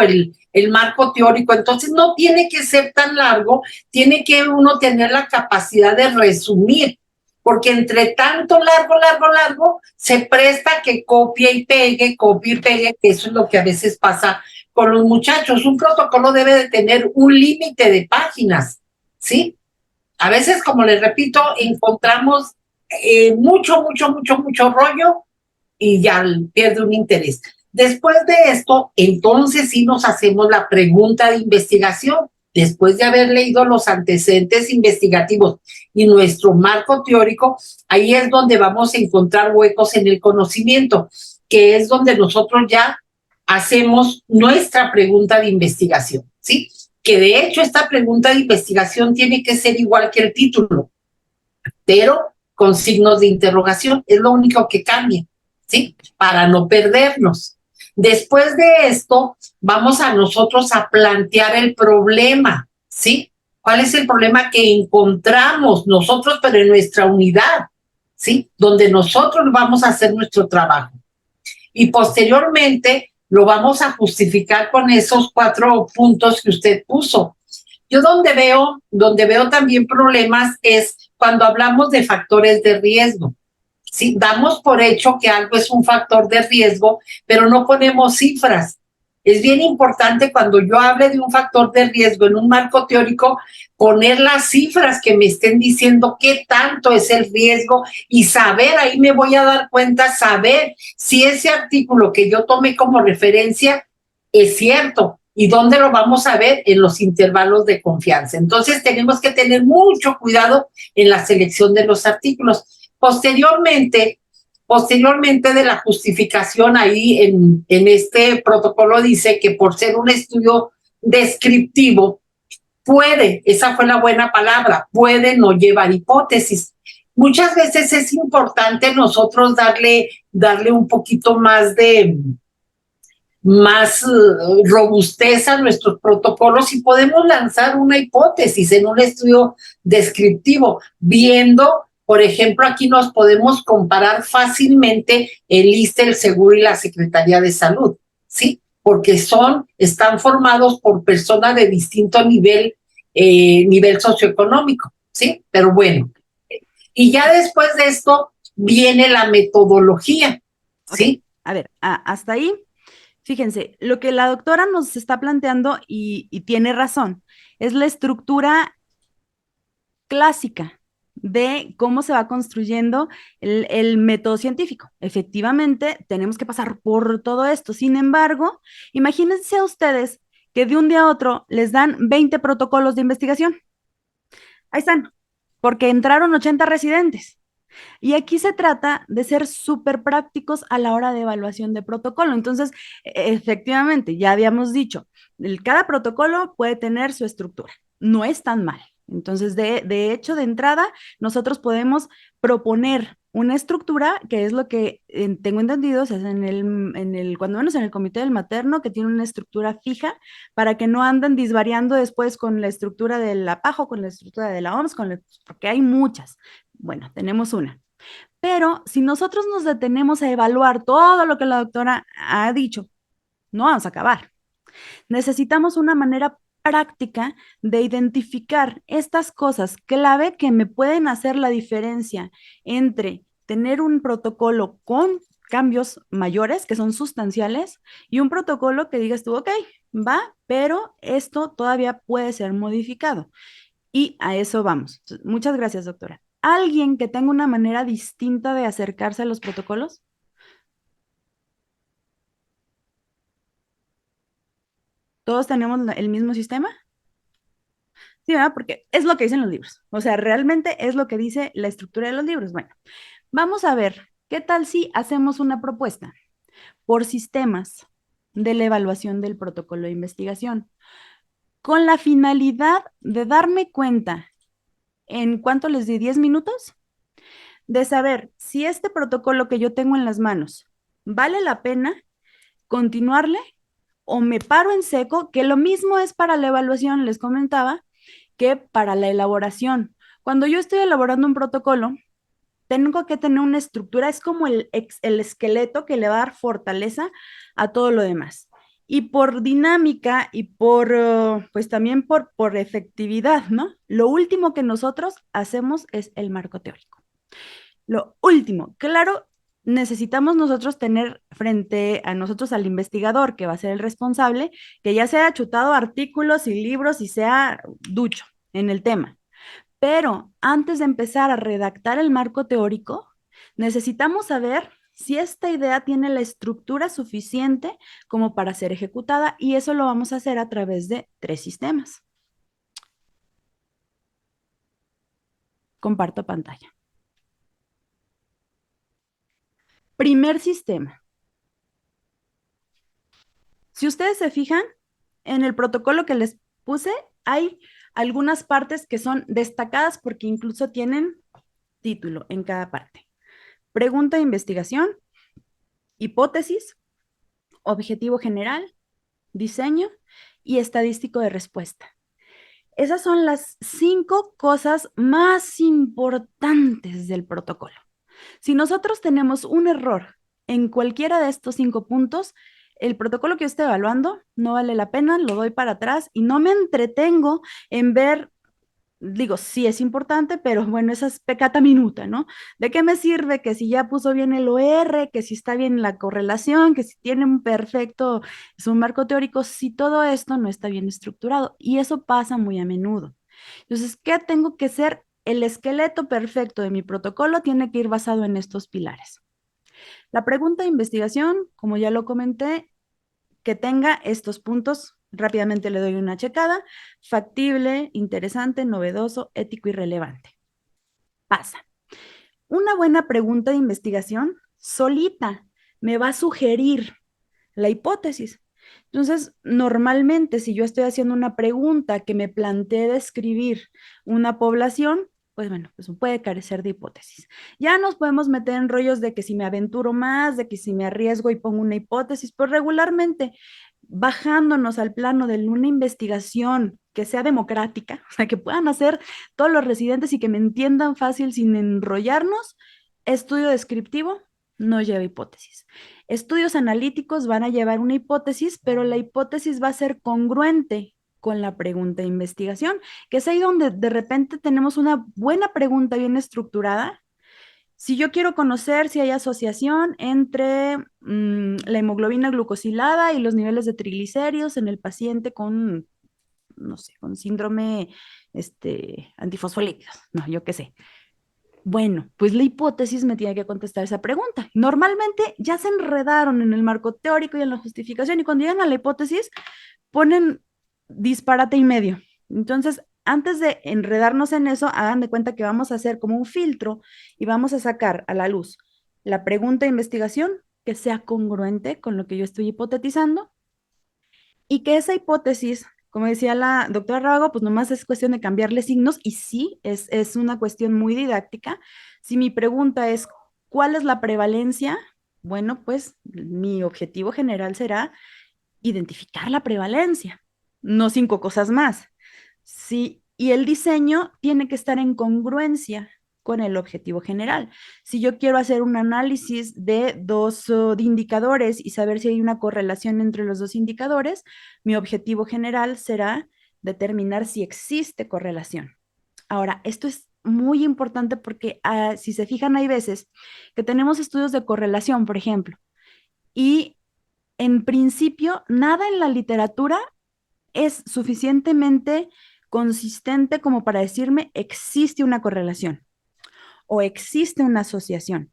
[SPEAKER 6] el marco teórico, entonces no tiene que ser tan largo, tiene que uno tener la capacidad de resumir, porque entre tanto largo, se presta que copie y pegue, que eso es lo que a veces pasa con los muchachos. Un protocolo debe de tener un límite de páginas, ¿sí? A veces, como les repito, encontramos mucho rollo y ya pierde un interés. Después de esto, entonces sí nos hacemos la pregunta de investigación. Después de haber leído los antecedentes investigativos y nuestro marco teórico, ahí es donde vamos a encontrar huecos en el conocimiento, que es donde nosotros ya hacemos nuestra pregunta de investigación, ¿sí? Que de hecho esta pregunta de investigación tiene que ser igual que el título, pero con signos de interrogación, es lo único que cambia, ¿sí? Para no perdernos. Después de esto, vamos a nosotros a plantear el problema, ¿sí? ¿Cuál es el problema que encontramos nosotros, pero en nuestra unidad, ¿sí? Donde nosotros vamos a hacer nuestro trabajo. Y posteriormente lo vamos a justificar con esos 4 puntos que usted puso. Yo donde veo también problemas es cuando hablamos de factores de riesgo. Sí, damos por hecho que algo es un factor de riesgo, pero no ponemos cifras. Es bien importante cuando yo hable de un factor de riesgo en un marco teórico, poner las cifras que me estén diciendo qué tanto es el riesgo y saber, ahí me voy a dar cuenta, saber si ese artículo que yo tomé como referencia es cierto. ¿Y dónde lo vamos a ver? En los intervalos de confianza. Entonces tenemos que tener mucho cuidado en la selección de los artículos. Posteriormente de la justificación ahí en este protocolo dice que por ser un estudio descriptivo puede, esa fue la buena palabra, puede no llevar hipótesis. Muchas veces es importante nosotros darle un poquito más robustez a nuestros protocolos y podemos lanzar una hipótesis en un estudio descriptivo, viendo, por ejemplo, aquí nos podemos comparar fácilmente el ISSSTE, el Seguro y la Secretaría de Salud, ¿sí? Porque están formados por personas de distinto nivel socioeconómico, ¿sí? Pero bueno, y ya después de esto viene la metodología, ¿sí?
[SPEAKER 1] Okay. A ver, hasta ahí. Fíjense, lo que la doctora nos está planteando, y tiene razón, es la estructura clásica de cómo se va construyendo el método científico. Efectivamente, tenemos que pasar por todo esto. Sin embargo, imagínense a ustedes que de un día a otro les dan 20 protocolos de investigación. Ahí están, porque entraron 80 residentes. Y aquí se trata de ser súper prácticos a la hora de evaluación de protocolo. Entonces, efectivamente, ya habíamos dicho, cada protocolo puede tener su estructura. No es tan mal. Entonces, de hecho, de entrada, nosotros podemos proponer una estructura, que es lo que tengo entendido, se hace cuando menos en el comité del materno, que tiene una estructura fija para que no anden disvariando después con la estructura de la PAJO, con la estructura de la OMS, porque hay muchas. Bueno, tenemos una. Pero si nosotros nos detenemos a evaluar todo lo que la doctora ha dicho, no vamos a acabar. Necesitamos una manera práctica de identificar estas cosas clave que me pueden hacer la diferencia entre tener un protocolo con cambios mayores, que son sustanciales, y un protocolo que digas tú, ok, va, pero esto todavía puede ser modificado. Y a eso vamos. Muchas gracias, doctora. ¿Alguien que tenga una manera distinta de acercarse a los protocolos? ¿Todos tenemos el mismo sistema? Sí, ¿verdad? Porque es lo que dicen los libros. O sea, realmente es lo que dice la estructura de los libros. Bueno, vamos a ver, ¿qué tal si hacemos una propuesta por sistemas de la evaluación del protocolo de investigación? Con la finalidad de darme cuenta, ¿en cuánto les di? ¿10 minutos? De saber si este protocolo que yo tengo en las manos vale la pena continuarle o me paro en seco, que lo mismo es para la evaluación, les comentaba, que para la elaboración. Cuando yo estoy elaborando un protocolo, tengo que tener una estructura, es como el esqueleto que le va a dar fortaleza a todo lo demás. Y por dinámica y pues también por efectividad, ¿no? Lo último que nosotros hacemos es el marco teórico. Lo último, claro, necesitamos nosotros tener frente a nosotros al investigador, que va a ser el responsable, que ya sea chutado artículos y libros y sea ducho en el tema. Pero antes de empezar a redactar el marco teórico, necesitamos saber si esta idea tiene la estructura suficiente como para ser ejecutada, y eso lo vamos a hacer a través de 3 sistemas. Comparto pantalla. Primer sistema. Si ustedes se fijan, en el protocolo que les puse, hay algunas partes que son destacadas porque incluso tienen título en cada parte. Pregunta de investigación, hipótesis, objetivo general, diseño y estadístico de respuesta. Esas son las 5 cosas más importantes del protocolo. Si nosotros tenemos un error en cualquiera de estos 5 puntos, el protocolo que yo esté evaluando no vale la pena, lo doy para atrás y no me entretengo en ver, digo, sí es importante, pero bueno, esa es pecata minuta, ¿no? ¿De qué me sirve que si ya puso bien el OR, que si está bien la correlación, que si tiene un perfecto, es un marco teórico, si todo esto no está bien estructurado? Y eso pasa muy a menudo. Entonces, ¿qué tengo que ser? El esqueleto perfecto de mi protocolo tiene que ir basado en estos pilares. La pregunta de investigación, como ya lo comenté, que tenga estos puntos, rápidamente le doy una checada: factible, interesante, novedoso, ético y relevante. Pasa. Una buena pregunta de investigación solita me va a sugerir la hipótesis. Entonces, normalmente, si yo estoy haciendo una pregunta que me plantee describir una población, pues bueno, pues puede carecer de hipótesis. Ya nos podemos meter en rollos de que si me aventuro más, de que si me arriesgo y pongo una hipótesis, pues regularmente bajándonos al plano de una investigación que sea democrática, o sea, que puedan hacer todos los residentes y que me entiendan fácil sin enrollarnos, estudio descriptivo no lleva hipótesis. Estudios analíticos van a llevar una hipótesis, pero la hipótesis va a ser congruente con la pregunta de investigación, que es ahí donde de repente tenemos una buena pregunta bien estructurada. Si yo quiero conocer si hay asociación entre la hemoglobina glucosilada y los niveles de triglicéridos en el paciente con, no sé, con síndrome antifosfolípidos, no, yo qué sé. Bueno, pues la hipótesis me tiene que contestar esa pregunta. Normalmente ya se enredaron en el marco teórico y en la justificación, y cuando llegan a la hipótesis ponen disparate y medio. Entonces, antes de enredarnos en eso, hagan de cuenta que vamos a hacer como un filtro y vamos a sacar a la luz la pregunta de investigación que sea congruente con lo que yo estoy hipotetizando, y que esa hipótesis, como decía la doctora Rábago, pues nomás es cuestión de cambiarle signos, y sí, es una cuestión muy didáctica. Si mi pregunta es, ¿cuál es la prevalencia? Bueno, pues mi objetivo general será identificar la prevalencia, no 5 cosas más. Sí, y el diseño tiene que estar en congruencia con el objetivo general. Si yo quiero hacer un análisis de 2 de indicadores y saber si hay una correlación entre los 2 indicadores, mi objetivo general será determinar si existe correlación. Ahora, esto es muy importante porque si se fijan, hay veces que tenemos estudios de correlación, por ejemplo, y en principio nada en la literatura es suficientemente consistente como para decirme existe una correlación o existe una asociación.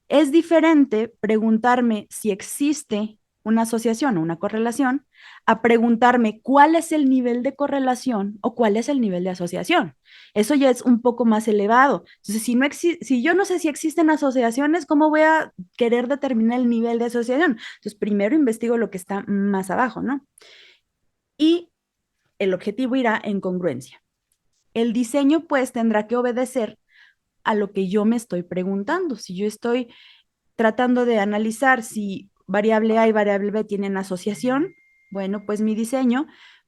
[SPEAKER 1] Es diferente preguntarme si existe una asociación o una correlación a preguntarme cuál es el nivel de correlación o cuál es el nivel de asociación. Eso ya es un poco más elevado. Entonces, si yo no sé si existen asociaciones, ¿cómo voy a querer determinar el nivel de asociación? Entonces, primero investigo lo que está más abajo, ¿no? Y el objetivo irá en congruencia. El diseño, pues, tendrá que obedecer a lo que yo me estoy preguntando. Si yo estoy tratando de analizar si variable A y variable B tienen asociación, bueno, pues mi diseño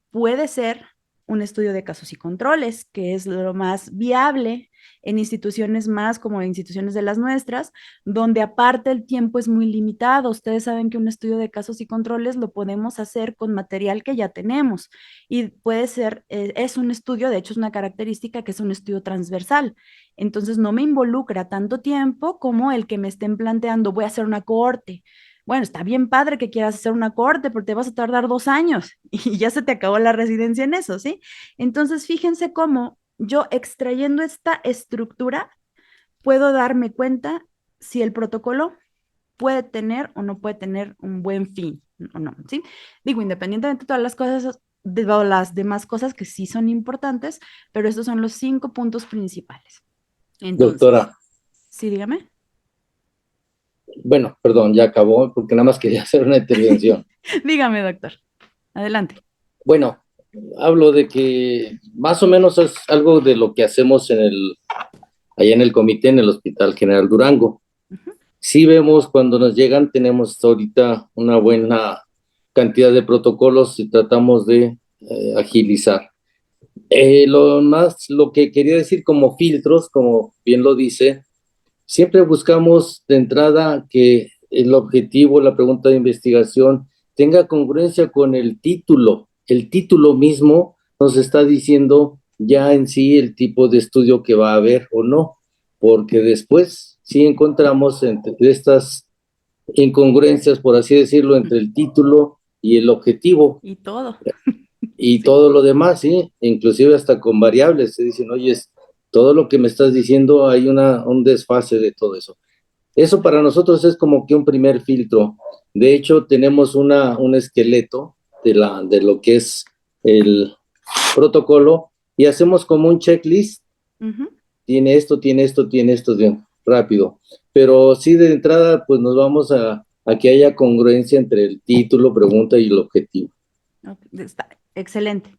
[SPEAKER 1] puede ser un estudio de casos y controles, que es lo más viable en instituciones más como instituciones de las nuestras, donde aparte el tiempo es muy limitado. Ustedes saben que un estudio de casos y controles lo podemos hacer con material que ya tenemos, y puede ser, es un estudio, de hecho es una característica que es un estudio transversal. Entonces no me involucra tanto tiempo como el que me estén planteando, voy a hacer una cohorte. Bueno, está bien padre que quieras hacer una cohorte, pero te vas a tardar 2 años y ya se te acabó la residencia en eso, ¿sí? Entonces, fíjense cómo yo extrayendo esta estructura puedo darme cuenta si el protocolo puede tener o no puede tener un buen fin o no, ¿sí? Digo, independientemente de todas las cosas, de todas las demás cosas que sí son importantes, pero estos son los 5 puntos principales. Entonces,
[SPEAKER 8] Doctora,
[SPEAKER 1] sí, dígame.
[SPEAKER 8] bueno, perdón, ya acabó porque nada más quería hacer una intervención.
[SPEAKER 1] Dígame, doctor. Adelante.
[SPEAKER 8] Bueno, hablo de que más o menos es algo de lo que hacemos allá en el comité en el Hospital General Durango. Sí vemos cuando nos llegan, tenemos ahorita una buena cantidad de protocolos y tratamos de agilizar. Lo que quería decir como filtros, como bien lo dice, siempre buscamos de entrada que el objetivo, la pregunta de investigación, tenga congruencia con el título. El título mismo nos está diciendo ya en sí el tipo de estudio que va a haber o no, porque después sí encontramos entre estas incongruencias, por así decirlo, entre el título y el objetivo
[SPEAKER 1] Y todo.
[SPEAKER 8] y
[SPEAKER 1] Sí.
[SPEAKER 8] todo lo demás, ¿sí? Inclusive hasta con variables, se dicen, oye, todo lo que me estás diciendo hay un desfase de todo eso. Eso para nosotros es como que un primer filtro. De hecho, tenemos un esqueleto de lo que es el protocolo y hacemos como un checklist.
[SPEAKER 1] Ujú.
[SPEAKER 8] Tiene esto, tiene esto, tiene esto, bien, rápido. Pero sí, de entrada, pues nos vamos a que haya congruencia entre el título, pregunta y el objetivo.
[SPEAKER 1] Ok, está excelente.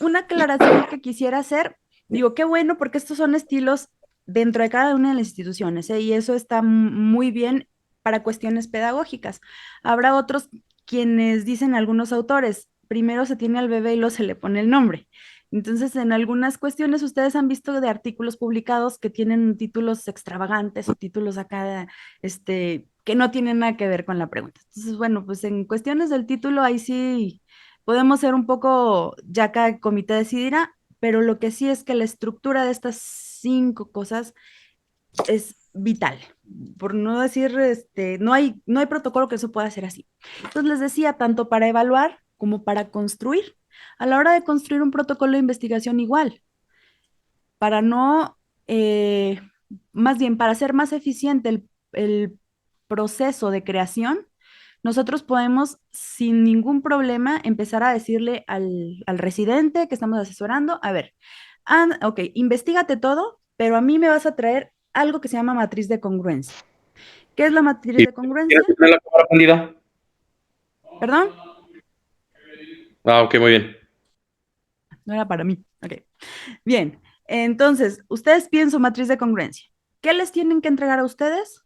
[SPEAKER 1] Una aclaración que quisiera hacer, digo, qué bueno, porque estos son estilos dentro de cada una de las instituciones, ¿eh? Y eso está muy bien para cuestiones pedagógicas. Habrá otros quienes dicen algunos autores, primero se tiene al bebé y luego se le pone el nombre. Entonces, en algunas cuestiones ustedes han visto de artículos publicados que tienen títulos extravagantes o títulos acá, que no tienen nada que ver con la pregunta. Entonces, bueno, pues en cuestiones del título, ahí sí podemos ser un poco, ya cada comité decidirá, pero lo que sí es que la estructura de estas 5 cosas es vital. Por no decir, no hay protocolo que eso pueda ser así. Entonces les decía, tanto para evaluar como para construir. A la hora de construir un protocolo de investigación igual, para no, más bien para hacer más eficiente el proceso de creación, nosotros podemos sin ningún problema empezar a decirle al residente que estamos asesorando, a ver, ok, investigate todo, pero a mí me vas a traer algo que se llama matriz de congruencia. ¿Qué es la matriz de congruencia?
[SPEAKER 9] ¿Tienes la cámara prendida?
[SPEAKER 1] ¿Perdón?
[SPEAKER 9] Ah, ok, muy bien.
[SPEAKER 1] No era para mí. Ok. Bien, entonces, ustedes piden su matriz de congruencia. ¿Qué les tienen que entregar a ustedes?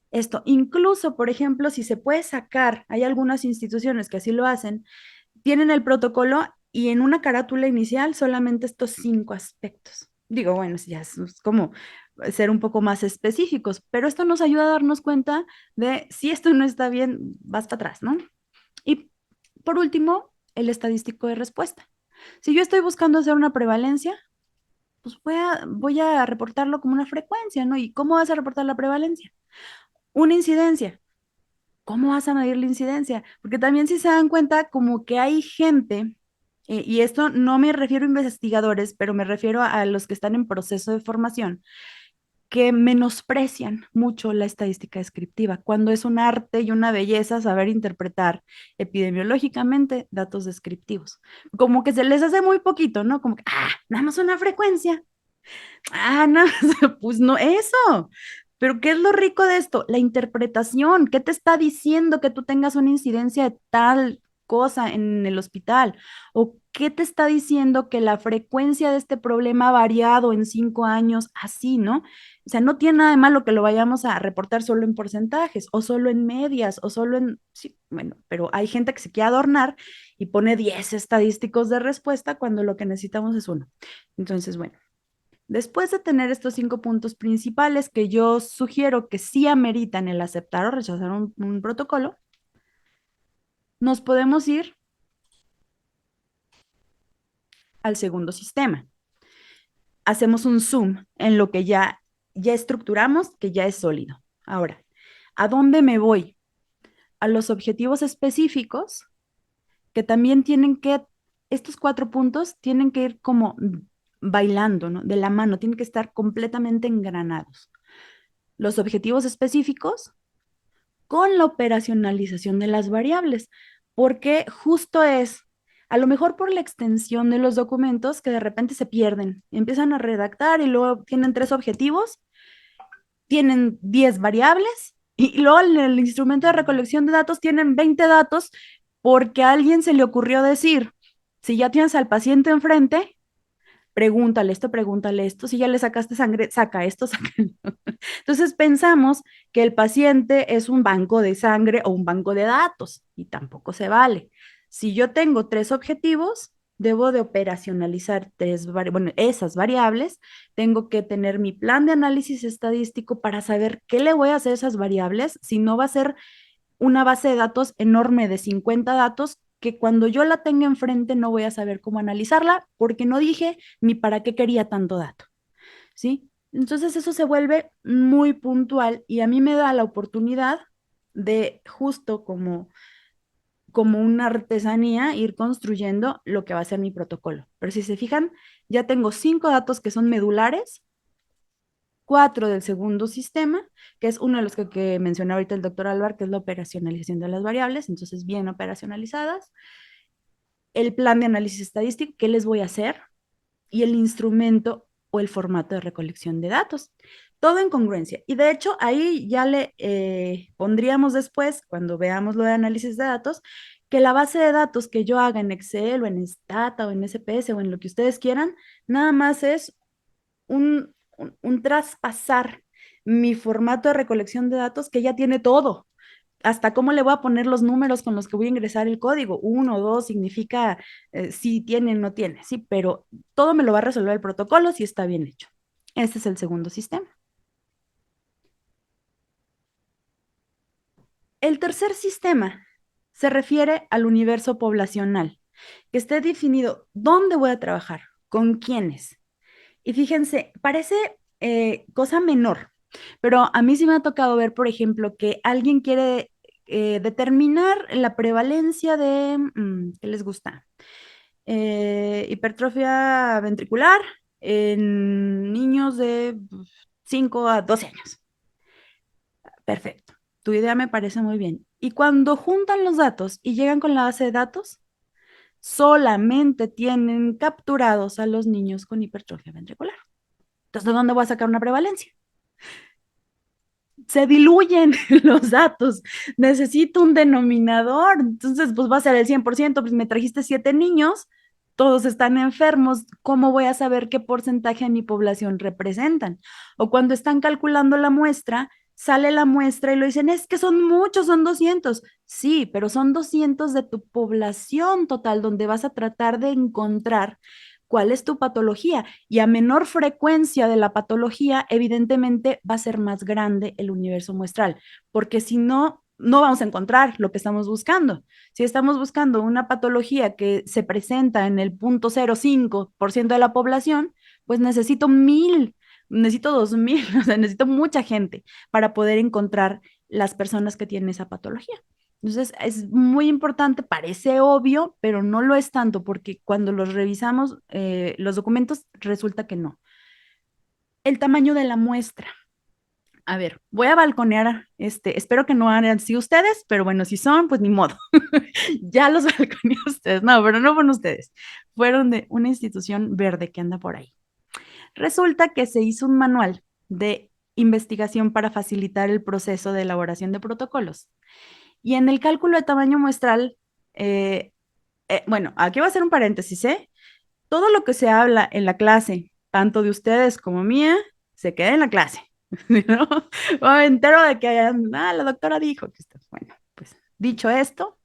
[SPEAKER 1] Esto, incluso, por ejemplo, si se puede sacar, hay algunas instituciones que así lo hacen, tienen el protocolo y en una carátula inicial solamente estos 5 aspectos. Digo, bueno, ya es como ser un poco más específicos, pero esto nos ayuda a darnos cuenta de si esto no está bien, vas para atrás, ¿no? Y por último, el estadístico de respuesta. Si yo estoy buscando hacer una prevalencia, pues voy a reportarlo como una frecuencia, ¿no? ¿Y cómo vas a reportar la prevalencia? Una incidencia. ¿Cómo vas a medir la incidencia? Porque también si se dan cuenta, como que hay gente, y esto no me refiero a investigadores, pero me refiero a los que están en proceso de formación, que menosprecian mucho la estadística descriptiva, cuando es un arte y una belleza saber interpretar epidemiológicamente datos descriptivos. Como que se les hace muy poquito, ¿no? Como que, nada más una frecuencia. No, pues no, eso. Pero ¿qué es lo rico de esto? La interpretación. ¿Qué te está diciendo que tú tengas una incidencia de tal cosa en el hospital? ¿O qué te está diciendo que la frecuencia de este problema ha variado en 5 años así, ¿no? O sea, no tiene nada de malo que lo vayamos a reportar solo en porcentajes o solo en medias o solo en... Sí, bueno, pero hay gente que se quiere adornar y pone 10 estadísticos de respuesta cuando lo que necesitamos es uno. Entonces, bueno. Después de tener estos 5 puntos principales que yo sugiero que sí ameritan el aceptar o rechazar un protocolo, nos podemos ir al segundo sistema. Hacemos un zoom en lo que ya estructuramos, que ya es sólido. Ahora, ¿a dónde me voy? A los objetivos específicos que también estos 4 puntos tienen que ir como bailando, ¿no? De la mano, tienen que estar completamente engranados. Los objetivos específicos con la operacionalización de las variables, porque justo es, a lo mejor por la extensión de los documentos que de repente se pierden, empiezan a redactar y luego tienen 3 objetivos, tienen 10 variables y luego en el instrumento de recolección de datos tienen 20 datos porque a alguien se le ocurrió decir, si ya tienes al paciente enfrente, pregúntale esto, si ya le sacaste sangre, saca esto, saca. Entonces pensamos que el paciente es un banco de sangre o un banco de datos y tampoco se vale. Si yo tengo 3 objetivos, debo de operacionalizar esas variables, tengo que tener mi plan de análisis estadístico para saber qué le voy a hacer a esas variables, si no va a ser una base de datos enorme de 50 datos que cuando yo la tenga enfrente no voy a saber cómo analizarla porque no dije ni para qué quería tanto dato, ¿sí? Entonces eso se vuelve muy puntual y a mí me da la oportunidad de justo como una artesanía ir construyendo lo que va a ser mi protocolo. Pero si se fijan, ya tengo 5 datos que son medulares, 4 del segundo sistema, que es uno de los que mencionó ahorita el doctor Álvaro, que es la operacionalización de las variables, entonces bien operacionalizadas. El plan de análisis estadístico, qué les voy a hacer, y el instrumento o el formato de recolección de datos. Todo en congruencia. Y de hecho, ahí ya le pondríamos después, cuando veamos lo de análisis de datos, que la base de datos que yo haga en Excel o en Stata o en SPS o en lo que ustedes quieran, nada más es un traspasar mi formato de recolección de datos que ya tiene todo. Hasta cómo le voy a poner los números con los que voy a ingresar el código. 1, 2 significa si tiene o no tiene, sí, pero todo me lo va a resolver el protocolo si está bien hecho. Este es el segundo sistema. El tercer sistema se refiere al universo poblacional, que esté definido dónde voy a trabajar, con quiénes. Y fíjense, parece cosa menor, pero a mí sí me ha tocado ver, por ejemplo, que alguien quiere determinar la prevalencia de, ¿qué les gusta? Hipertrofia ventricular en niños de 5 a 12 años. Perfecto, tu idea me parece muy bien. Y cuando juntan los datos y llegan con la base de datos, solamente tienen capturados a los niños con hipertrofia ventricular. Entonces, ¿de dónde voy a sacar una prevalencia? Se diluyen los datos, necesito un denominador, entonces pues va a ser el 100%, pues me trajiste 7 niños, todos están enfermos, ¿cómo voy a saber qué porcentaje de mi población representan? O cuando están calculando la muestra, sale la muestra y lo dicen, es que son muchos, son 200. Sí, pero son 200 de tu población total, donde vas a tratar de encontrar cuál es tu patología y a menor frecuencia de la patología, evidentemente va a ser más grande el universo muestral, porque si no, no vamos a encontrar lo que estamos buscando. Si estamos buscando una patología que se presenta en el 0.05% de la población, pues necesito 1000, necesito 2000, o sea, necesito mucha gente para poder encontrar las personas que tienen esa patología. Entonces, es muy importante, parece obvio, pero no lo es tanto porque cuando los revisamos, los documentos, resulta que no. El tamaño de la muestra. A ver, voy a balconear, espero que no hagan así ustedes, pero bueno, si son, pues ni modo. Ya los balconeé ustedes, no, pero no fueron ustedes, fueron de una institución verde que anda por ahí. Resulta que se hizo un manual de investigación para facilitar el proceso de elaboración de protocolos. Y en el cálculo de tamaño muestral, bueno, aquí va a ser un paréntesis, ¿eh? Todo lo que se habla en la clase, tanto de ustedes como mía, se queda en la clase, ¿no? Me entero de que la doctora dijo que bueno, pues dicho esto,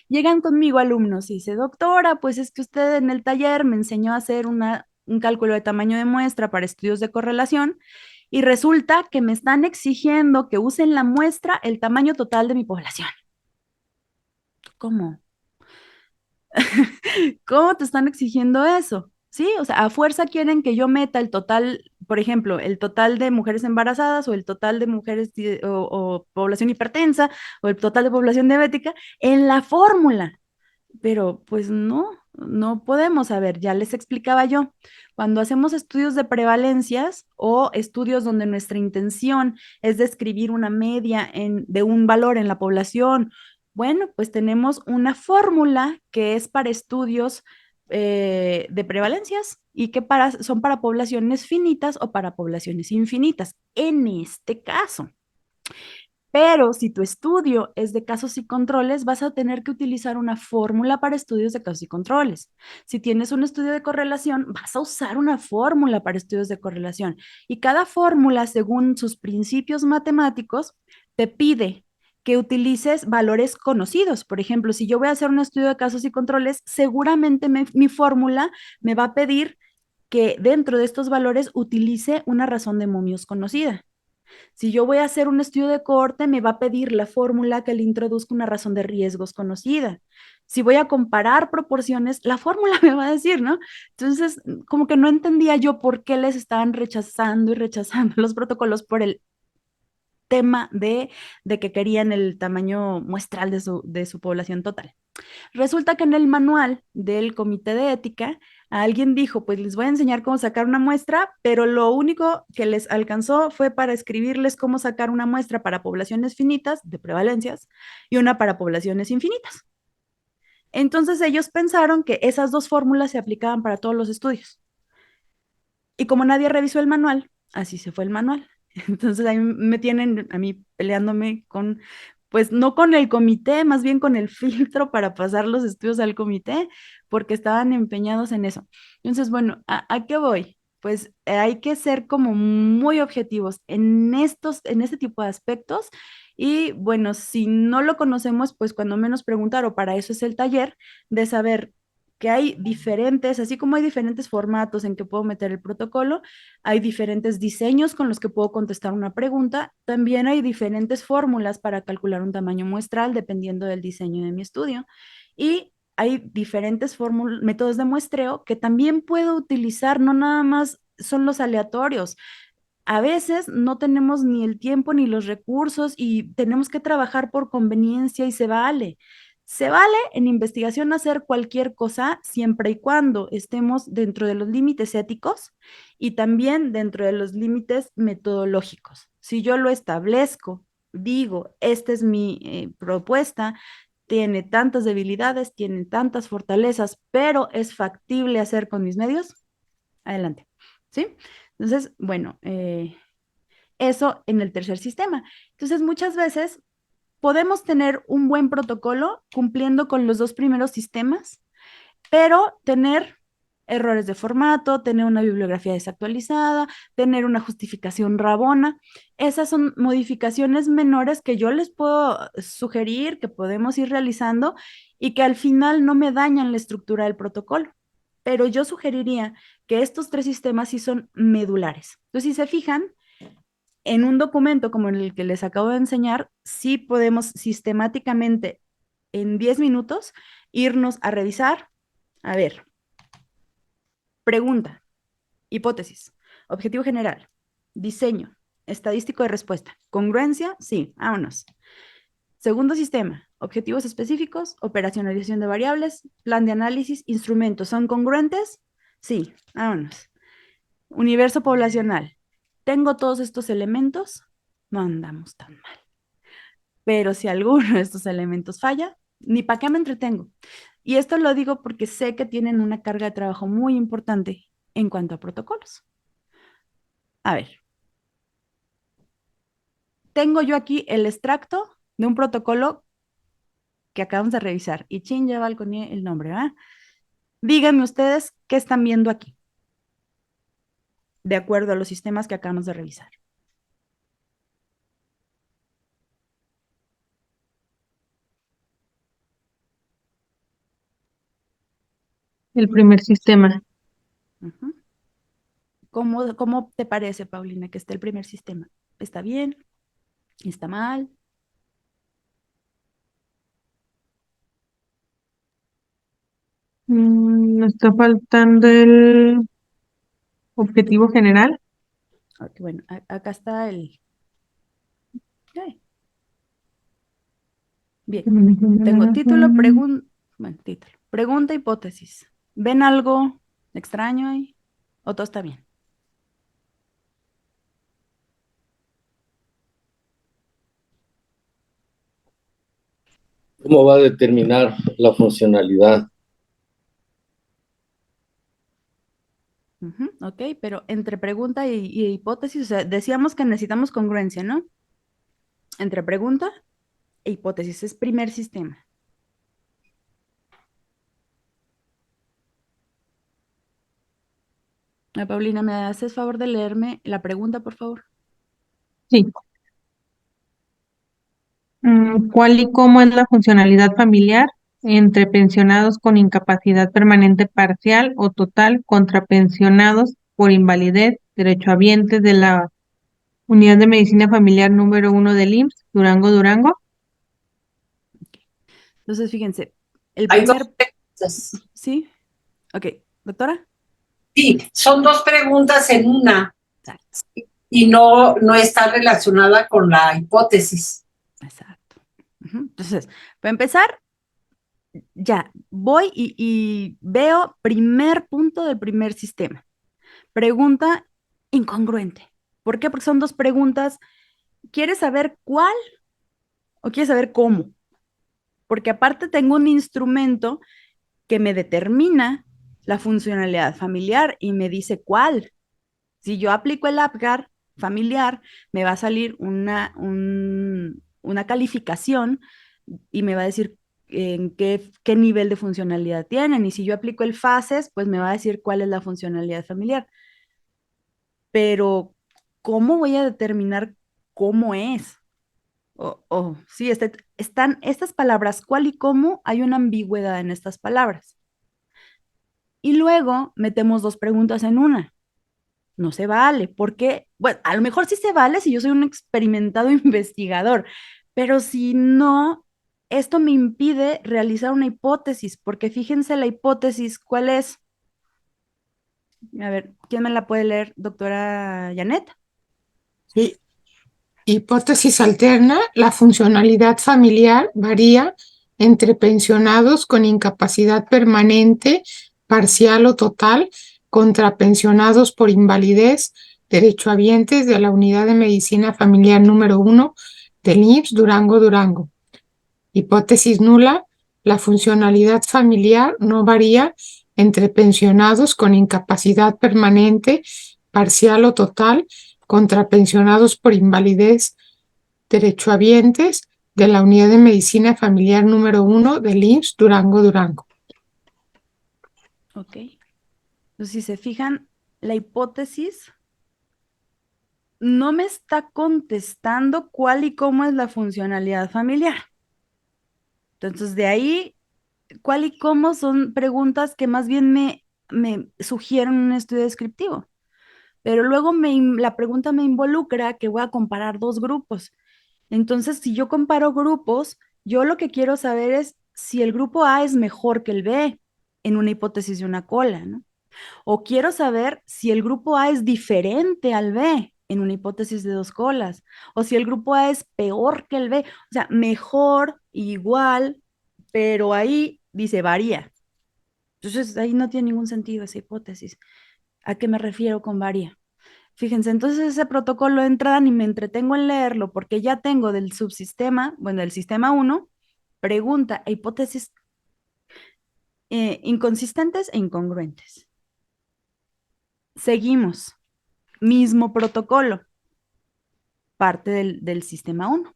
[SPEAKER 1] llegan conmigo alumnos y dice, doctora, pues es que usted en el taller me enseñó a hacer un cálculo de tamaño de muestra para estudios de correlación y resulta que me están exigiendo que use en la muestra el tamaño total de mi población. ¿Cómo? ¿Cómo te están exigiendo eso? Sí, o sea, a fuerza quieren que yo meta el total, por ejemplo, el total de mujeres embarazadas o el total de mujeres o población hipertensa o el total de población diabética en la fórmula. Pero pues no, no podemos saber, ya les explicaba yo. Cuando hacemos estudios de prevalencias o estudios donde nuestra intención es describir una media de un valor en la población, bueno, pues tenemos una fórmula que es para estudios de prevalencias y que son para poblaciones finitas o para poblaciones infinitas. En este caso. Pero si tu estudio es de casos y controles, vas a tener que utilizar una fórmula para estudios de casos y controles. Si tienes un estudio de correlación, vas a usar una fórmula para estudios de correlación. Y cada fórmula, según sus principios matemáticos, te pide que utilices valores conocidos. Por ejemplo, si yo voy a hacer un estudio de casos y controles, seguramente mi fórmula me va a pedir que dentro de estos valores utilice una razón de momios conocida. Si yo voy a hacer un estudio de cohorte, me va a pedir la fórmula que le introduzca una razón de riesgos conocida. Si voy a comparar proporciones, la fórmula me va a decir, ¿no? Entonces, como que no entendía yo por qué les estaban rechazando y rechazando los protocolos por el tema de que querían el tamaño muestral de su población total. Resulta que en el manual del comité de ética, alguien dijo, pues les voy a enseñar cómo sacar una muestra, pero lo único que les alcanzó fue para escribirles cómo sacar una muestra para poblaciones finitas de prevalencias y una para poblaciones infinitas. Entonces ellos pensaron que esas dos fórmulas se aplicaban para todos los estudios. Y como nadie revisó el manual, así se fue el manual. Entonces ahí me tienen a mí peleándome con, pues no con el comité, más bien con el filtro para pasar los estudios al comité, porque estaban empeñados en eso. Entonces, bueno, ¿a qué voy? Pues hay que ser como muy objetivos en este tipo de aspectos. Y bueno, si no lo conocemos, pues cuando menos preguntar, o para eso es el taller, de saber que hay diferentes, así como hay diferentes formatos en que puedo meter el protocolo, hay diferentes diseños con los que puedo contestar una pregunta, también hay diferentes fórmulas para calcular un tamaño muestral dependiendo del diseño de mi estudio y hay diferentes métodos de muestreo que también puedo utilizar, no nada más son los aleatorios. A veces no tenemos ni el tiempo ni los recursos y tenemos que trabajar por conveniencia y se vale. Se vale en investigación hacer cualquier cosa siempre y cuando estemos dentro de los límites éticos y también dentro de los límites metodológicos. Si yo lo establezco, digo, esta es mi propuesta, tiene tantas debilidades, tiene tantas fortalezas, pero es factible hacer con mis medios, adelante. ¿Sí? Entonces, bueno, eso en el tercer sistema. Entonces, muchas veces podemos tener un buen protocolo cumpliendo con los dos primeros sistemas, pero tener errores de formato, tener una bibliografía desactualizada, tener una justificación rabona. Esas son modificaciones menores que yo les puedo sugerir, que podemos ir realizando y que al final no me dañan la estructura del protocolo. Pero yo sugeriría que estos tres sistemas sí son medulares. Entonces, si se fijan, en un documento como el que les acabo de enseñar, sí podemos sistemáticamente en 10 minutos irnos a revisar, a ver, pregunta, hipótesis, objetivo general, diseño, estadístico de respuesta, congruencia, sí, vámonos. Segundo sistema, objetivos específicos, operacionalización de variables, plan de análisis, instrumentos, ¿son congruentes? Sí, vámonos. Universo poblacional, tengo todos estos elementos, no andamos tan mal. Pero si alguno de estos elementos falla, ni para qué me entretengo. Y esto lo digo porque sé que tienen una carga de trabajo muy importante en cuanto a protocolos. A ver, tengo yo aquí el extracto de un protocolo que acabamos de revisar y chin ya balconé el nombre, ¿verdad? Díganme ustedes qué están viendo aquí, de acuerdo a los sistemas que acabamos de revisar.
[SPEAKER 4] El primer sistema.
[SPEAKER 1] Uh-huh. ¿Cómo te parece, Paulina, que esté el primer sistema? ¿Está bien? ¿Está mal?
[SPEAKER 4] Nos está faltando el objetivo general.
[SPEAKER 1] Okay, bueno, acá está el... Bien, tengo título, pregunta, bueno, título. Pregunta, hipótesis. ¿Ven algo extraño ahí? ¿O todo está bien?
[SPEAKER 8] ¿Cómo va a determinar la funcionalidad?
[SPEAKER 1] Ok, pero entre pregunta y hipótesis, o sea, decíamos que necesitamos congruencia, ¿no? Entre pregunta e hipótesis, es primer sistema. Paulina, ¿me haces favor de leerme la pregunta, por favor?
[SPEAKER 4] Sí. ¿Cuál y cómo es la funcionalidad familiar entre pensionados con incapacidad permanente parcial o total contra pensionados por invalidez, derechohabientes de la Unidad de Medicina Familiar número 1 del IMSS, Durango, Durango?
[SPEAKER 1] Entonces, fíjense, el
[SPEAKER 6] Hay dos
[SPEAKER 1] primer...
[SPEAKER 6] preguntas.
[SPEAKER 1] ¿Sí? Ok, doctora.
[SPEAKER 6] Sí, son dos preguntas en una
[SPEAKER 1] Exacto.
[SPEAKER 6] y no está relacionada con la hipótesis.
[SPEAKER 1] Exacto. Entonces, para empezar, ya voy y veo primer punto del primer sistema. Pregunta incongruente. ¿Por qué? Porque son dos preguntas. ¿Quieres saber cuál o quieres saber cómo? Porque aparte tengo un instrumento que me determina la funcionalidad familiar y me dice cuál. Si yo aplico el APGAR familiar, me va a salir una calificación y me va a decir en qué nivel de funcionalidad tienen. Y si yo aplico el FACES, pues me va a decir cuál es la funcionalidad familiar. Pero, ¿cómo voy a determinar cómo es? Sí, están estas palabras, cuál y cómo, hay una ambigüedad en estas palabras. Y luego metemos dos preguntas en una. No se vale, porque, bueno, a lo mejor sí se vale si yo soy un experimentado investigador, pero si no, esto me impide realizar una hipótesis, porque fíjense la hipótesis, ¿cuál es? A ver, ¿quién me la puede leer, doctora Janet?
[SPEAKER 10] Sí. Hipótesis alterna, la funcionalidad familiar varía entre pensionados con incapacidad permanente, parcial o total, contra pensionados por invalidez, derechohabientes de la Unidad de Medicina Familiar número 1 del IMSS Durango, Durango. Hipótesis nula, la funcionalidad familiar no varía entre pensionados con incapacidad permanente, parcial o total, contra pensionados por invalidez, derechohabientes de la Unidad de Medicina Familiar número 1 del IMSS Durango, Durango.
[SPEAKER 1] Ok. Entonces, si se fijan, la hipótesis no me está contestando cuál y cómo es la funcionalidad familiar. Entonces, de ahí, cuál y cómo son preguntas que más bien me sugieren un estudio descriptivo. Pero luego la pregunta me involucra que voy a comparar dos grupos. Entonces, si yo comparo grupos, yo lo que quiero saber es si el grupo A es mejor que el B en una hipótesis de una cola, ¿no? O quiero saber si el grupo A es diferente al B en una hipótesis de dos colas, o si el grupo A es peor que el B, o sea, mejor, igual, pero ahí dice varía. Entonces, ahí no tiene ningún sentido esa hipótesis. ¿A qué me refiero con varía? Fíjense, entonces ese protocolo de entrada ni me entretengo en leerlo porque ya tengo del subsistema, bueno, del sistema 1, pregunta e hipótesis inconsistentes e incongruentes. Seguimos, mismo protocolo, parte del sistema 1.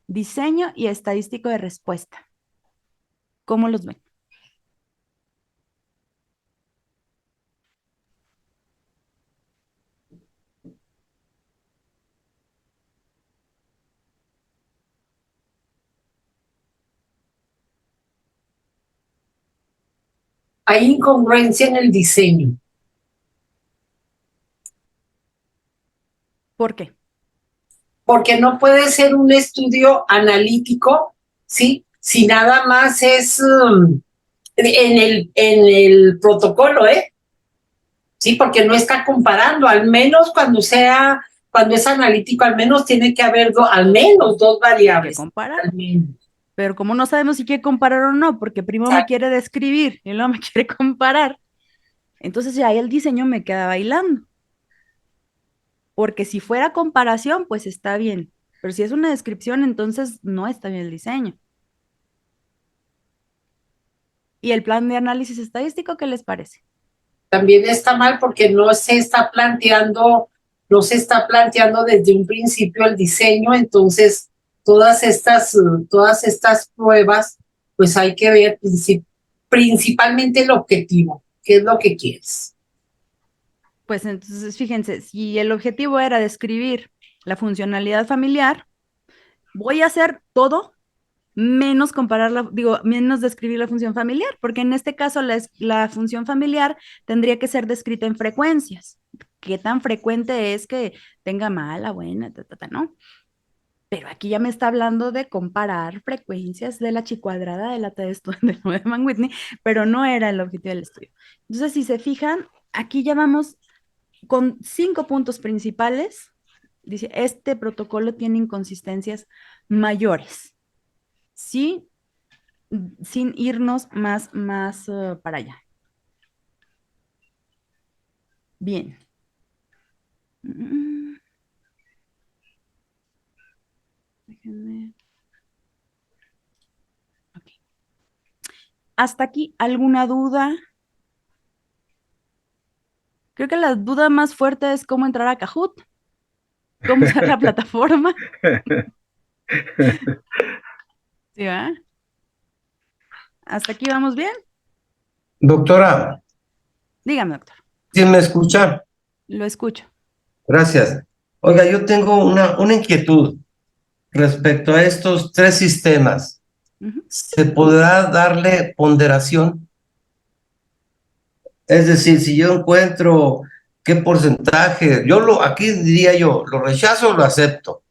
[SPEAKER 1] Diseño y estadístico de respuesta. ¿Cómo los ven?
[SPEAKER 6] Hay incongruencia en el diseño.
[SPEAKER 1] ¿Por qué?
[SPEAKER 6] Porque no puede ser un estudio analítico, ¿sí? Si nada más es en el protocolo, ¿eh? Sí, porque no está comparando, al menos cuando es analítico, al menos tiene que haber al menos dos variables.
[SPEAKER 1] ¿Qué comparar?
[SPEAKER 6] Al menos.
[SPEAKER 1] Pero como no sabemos si quiere comparar o no, porque primero me quiere describir y luego me quiere comparar, entonces ya ahí el diseño me queda bailando. Porque si fuera comparación, pues está bien. Pero si es una descripción, entonces no está bien el diseño. ¿Y el plan de análisis estadístico qué les parece?
[SPEAKER 6] También está mal porque no se está planteando desde un principio el diseño, entonces todas estas pruebas, pues hay que ver principalmente el objetivo, qué es lo que quieres.
[SPEAKER 1] Pues entonces, fíjense, si el objetivo era describir la funcionalidad familiar, voy a hacer todo menos menos describir la función familiar, porque en este caso la función familiar tendría que ser descrita en frecuencias. ¿Qué tan frecuente es que tenga mala, buena, no? Pero aquí ya me está hablando de comparar frecuencias de la chicuadrada de la T de de Mann-Whitney, pero no era el objetivo del estudio. Entonces, si se fijan, aquí ya vamos con 5 puntos principales. Dice, este protocolo tiene inconsistencias mayores, ¿sí? Sin irnos más para allá. Bien. Déjenme. Okay. ¿Hasta aquí alguna duda? Creo que la duda más fuerte es cómo entrar a Kahoot, cómo usar la plataforma. ¿Sí, va? ¿Hasta aquí vamos bien?
[SPEAKER 11] Doctora,
[SPEAKER 1] Dígame, doctor.
[SPEAKER 11] ¿sí me escucha?
[SPEAKER 1] Lo escucho.
[SPEAKER 11] Gracias. Oiga, yo tengo una inquietud respecto a estos 3 sistemas. ¿Se podrá darle ponderación? Es decir, si yo encuentro qué porcentaje, aquí diría yo, lo rechazo o lo acepto.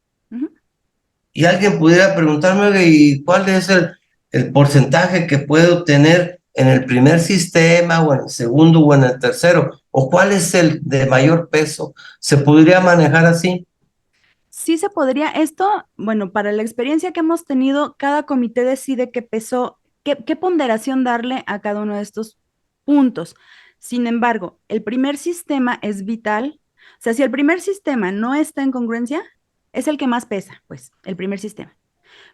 [SPEAKER 11] Y alguien pudiera preguntarme, oye, ¿y cuál es el porcentaje que puedo tener en el primer sistema o en el segundo o en el tercero? ¿O cuál es el de mayor peso? ¿Se podría manejar así?
[SPEAKER 1] Sí se podría. Esto, bueno, para la experiencia que hemos tenido, cada comité decide qué peso, qué ponderación darle a cada uno de estos puntos. Sin embargo, el primer sistema es vital. O sea, si el primer sistema no está en congruencia, es el que más pesa, pues, el primer sistema.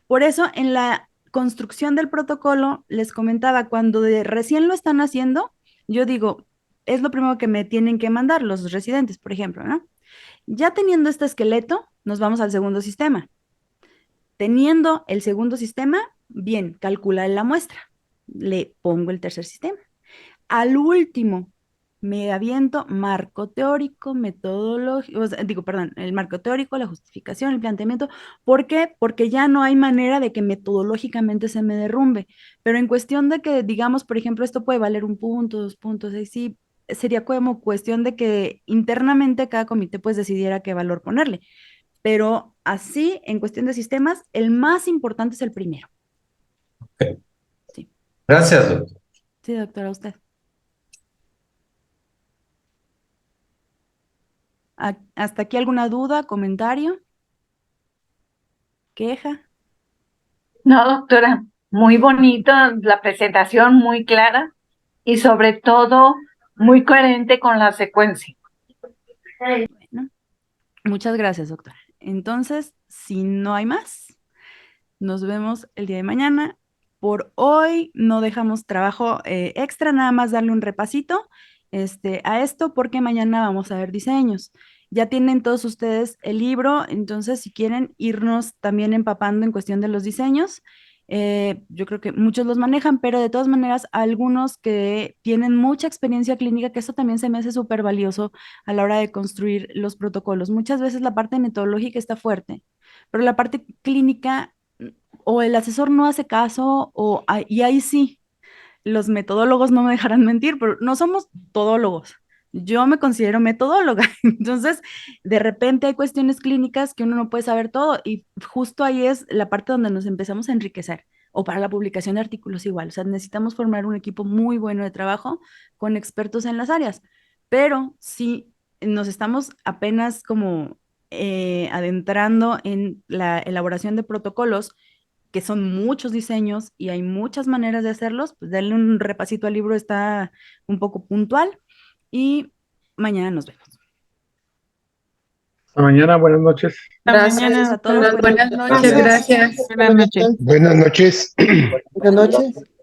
[SPEAKER 1] Por eso, en la construcción del protocolo, les comentaba, cuando recién lo están haciendo, yo digo, es lo primero que me tienen que mandar los residentes, por ejemplo, ¿no? Ya teniendo este esqueleto, nos vamos al segundo sistema. Teniendo el segundo sistema, bien, calcular la muestra. Le pongo el tercer sistema. Al último, me aviento marco teórico, metodológico, el marco teórico, la justificación, el planteamiento. ¿Por qué? Porque ya no hay manera de que metodológicamente se me derrumbe. Pero en cuestión de que, digamos, por ejemplo, esto puede valer 1 punto, 2 puntos, ahí sí, sería como cuestión de que internamente cada comité pues decidiera qué valor ponerle. Pero así, en cuestión de sistemas, el más importante es el primero.
[SPEAKER 11] Okay.
[SPEAKER 1] Sí.
[SPEAKER 11] Gracias, doctor.
[SPEAKER 1] Sí, doctora, usted. ¿Hasta aquí alguna duda, comentario? ¿Queja?
[SPEAKER 12] No, doctora, muy bonita la presentación, muy clara y sobre todo muy coherente con la secuencia.
[SPEAKER 1] Bueno, muchas gracias, doctora. Entonces, si no hay más, nos vemos el día de mañana. Por hoy no dejamos trabajo extra, nada más darle un repasito a esto porque mañana vamos a ver diseños. Ya tienen todos ustedes el libro, entonces si quieren irnos también empapando en cuestión de los diseños, yo creo que muchos los manejan, pero de todas maneras algunos que tienen mucha experiencia clínica, que eso también se me hace súper valioso a la hora de construir los protocolos. Muchas veces la parte metodológica está fuerte, pero la parte clínica o el asesor no hace caso y ahí sí, los metodólogos no me dejarán mentir, pero no somos todólogos. Yo me considero metodóloga, entonces de repente hay cuestiones clínicas que uno no puede saber todo y justo ahí es la parte donde nos empezamos a enriquecer o para la publicación de artículos igual, o sea, necesitamos formar un equipo muy bueno de trabajo con expertos en las áreas, pero si nos estamos apenas como adentrando en la elaboración de protocolos que son muchos diseños y hay muchas maneras de hacerlos, pues denle un repasito al libro, está un poco puntual y mañana nos vemos.
[SPEAKER 5] Hasta mañana, buenas noches.
[SPEAKER 1] Gracias a todos.
[SPEAKER 12] Buenas noches, gracias.
[SPEAKER 4] Buenas noches.
[SPEAKER 13] Buenas noches.
[SPEAKER 14] Buenas noches.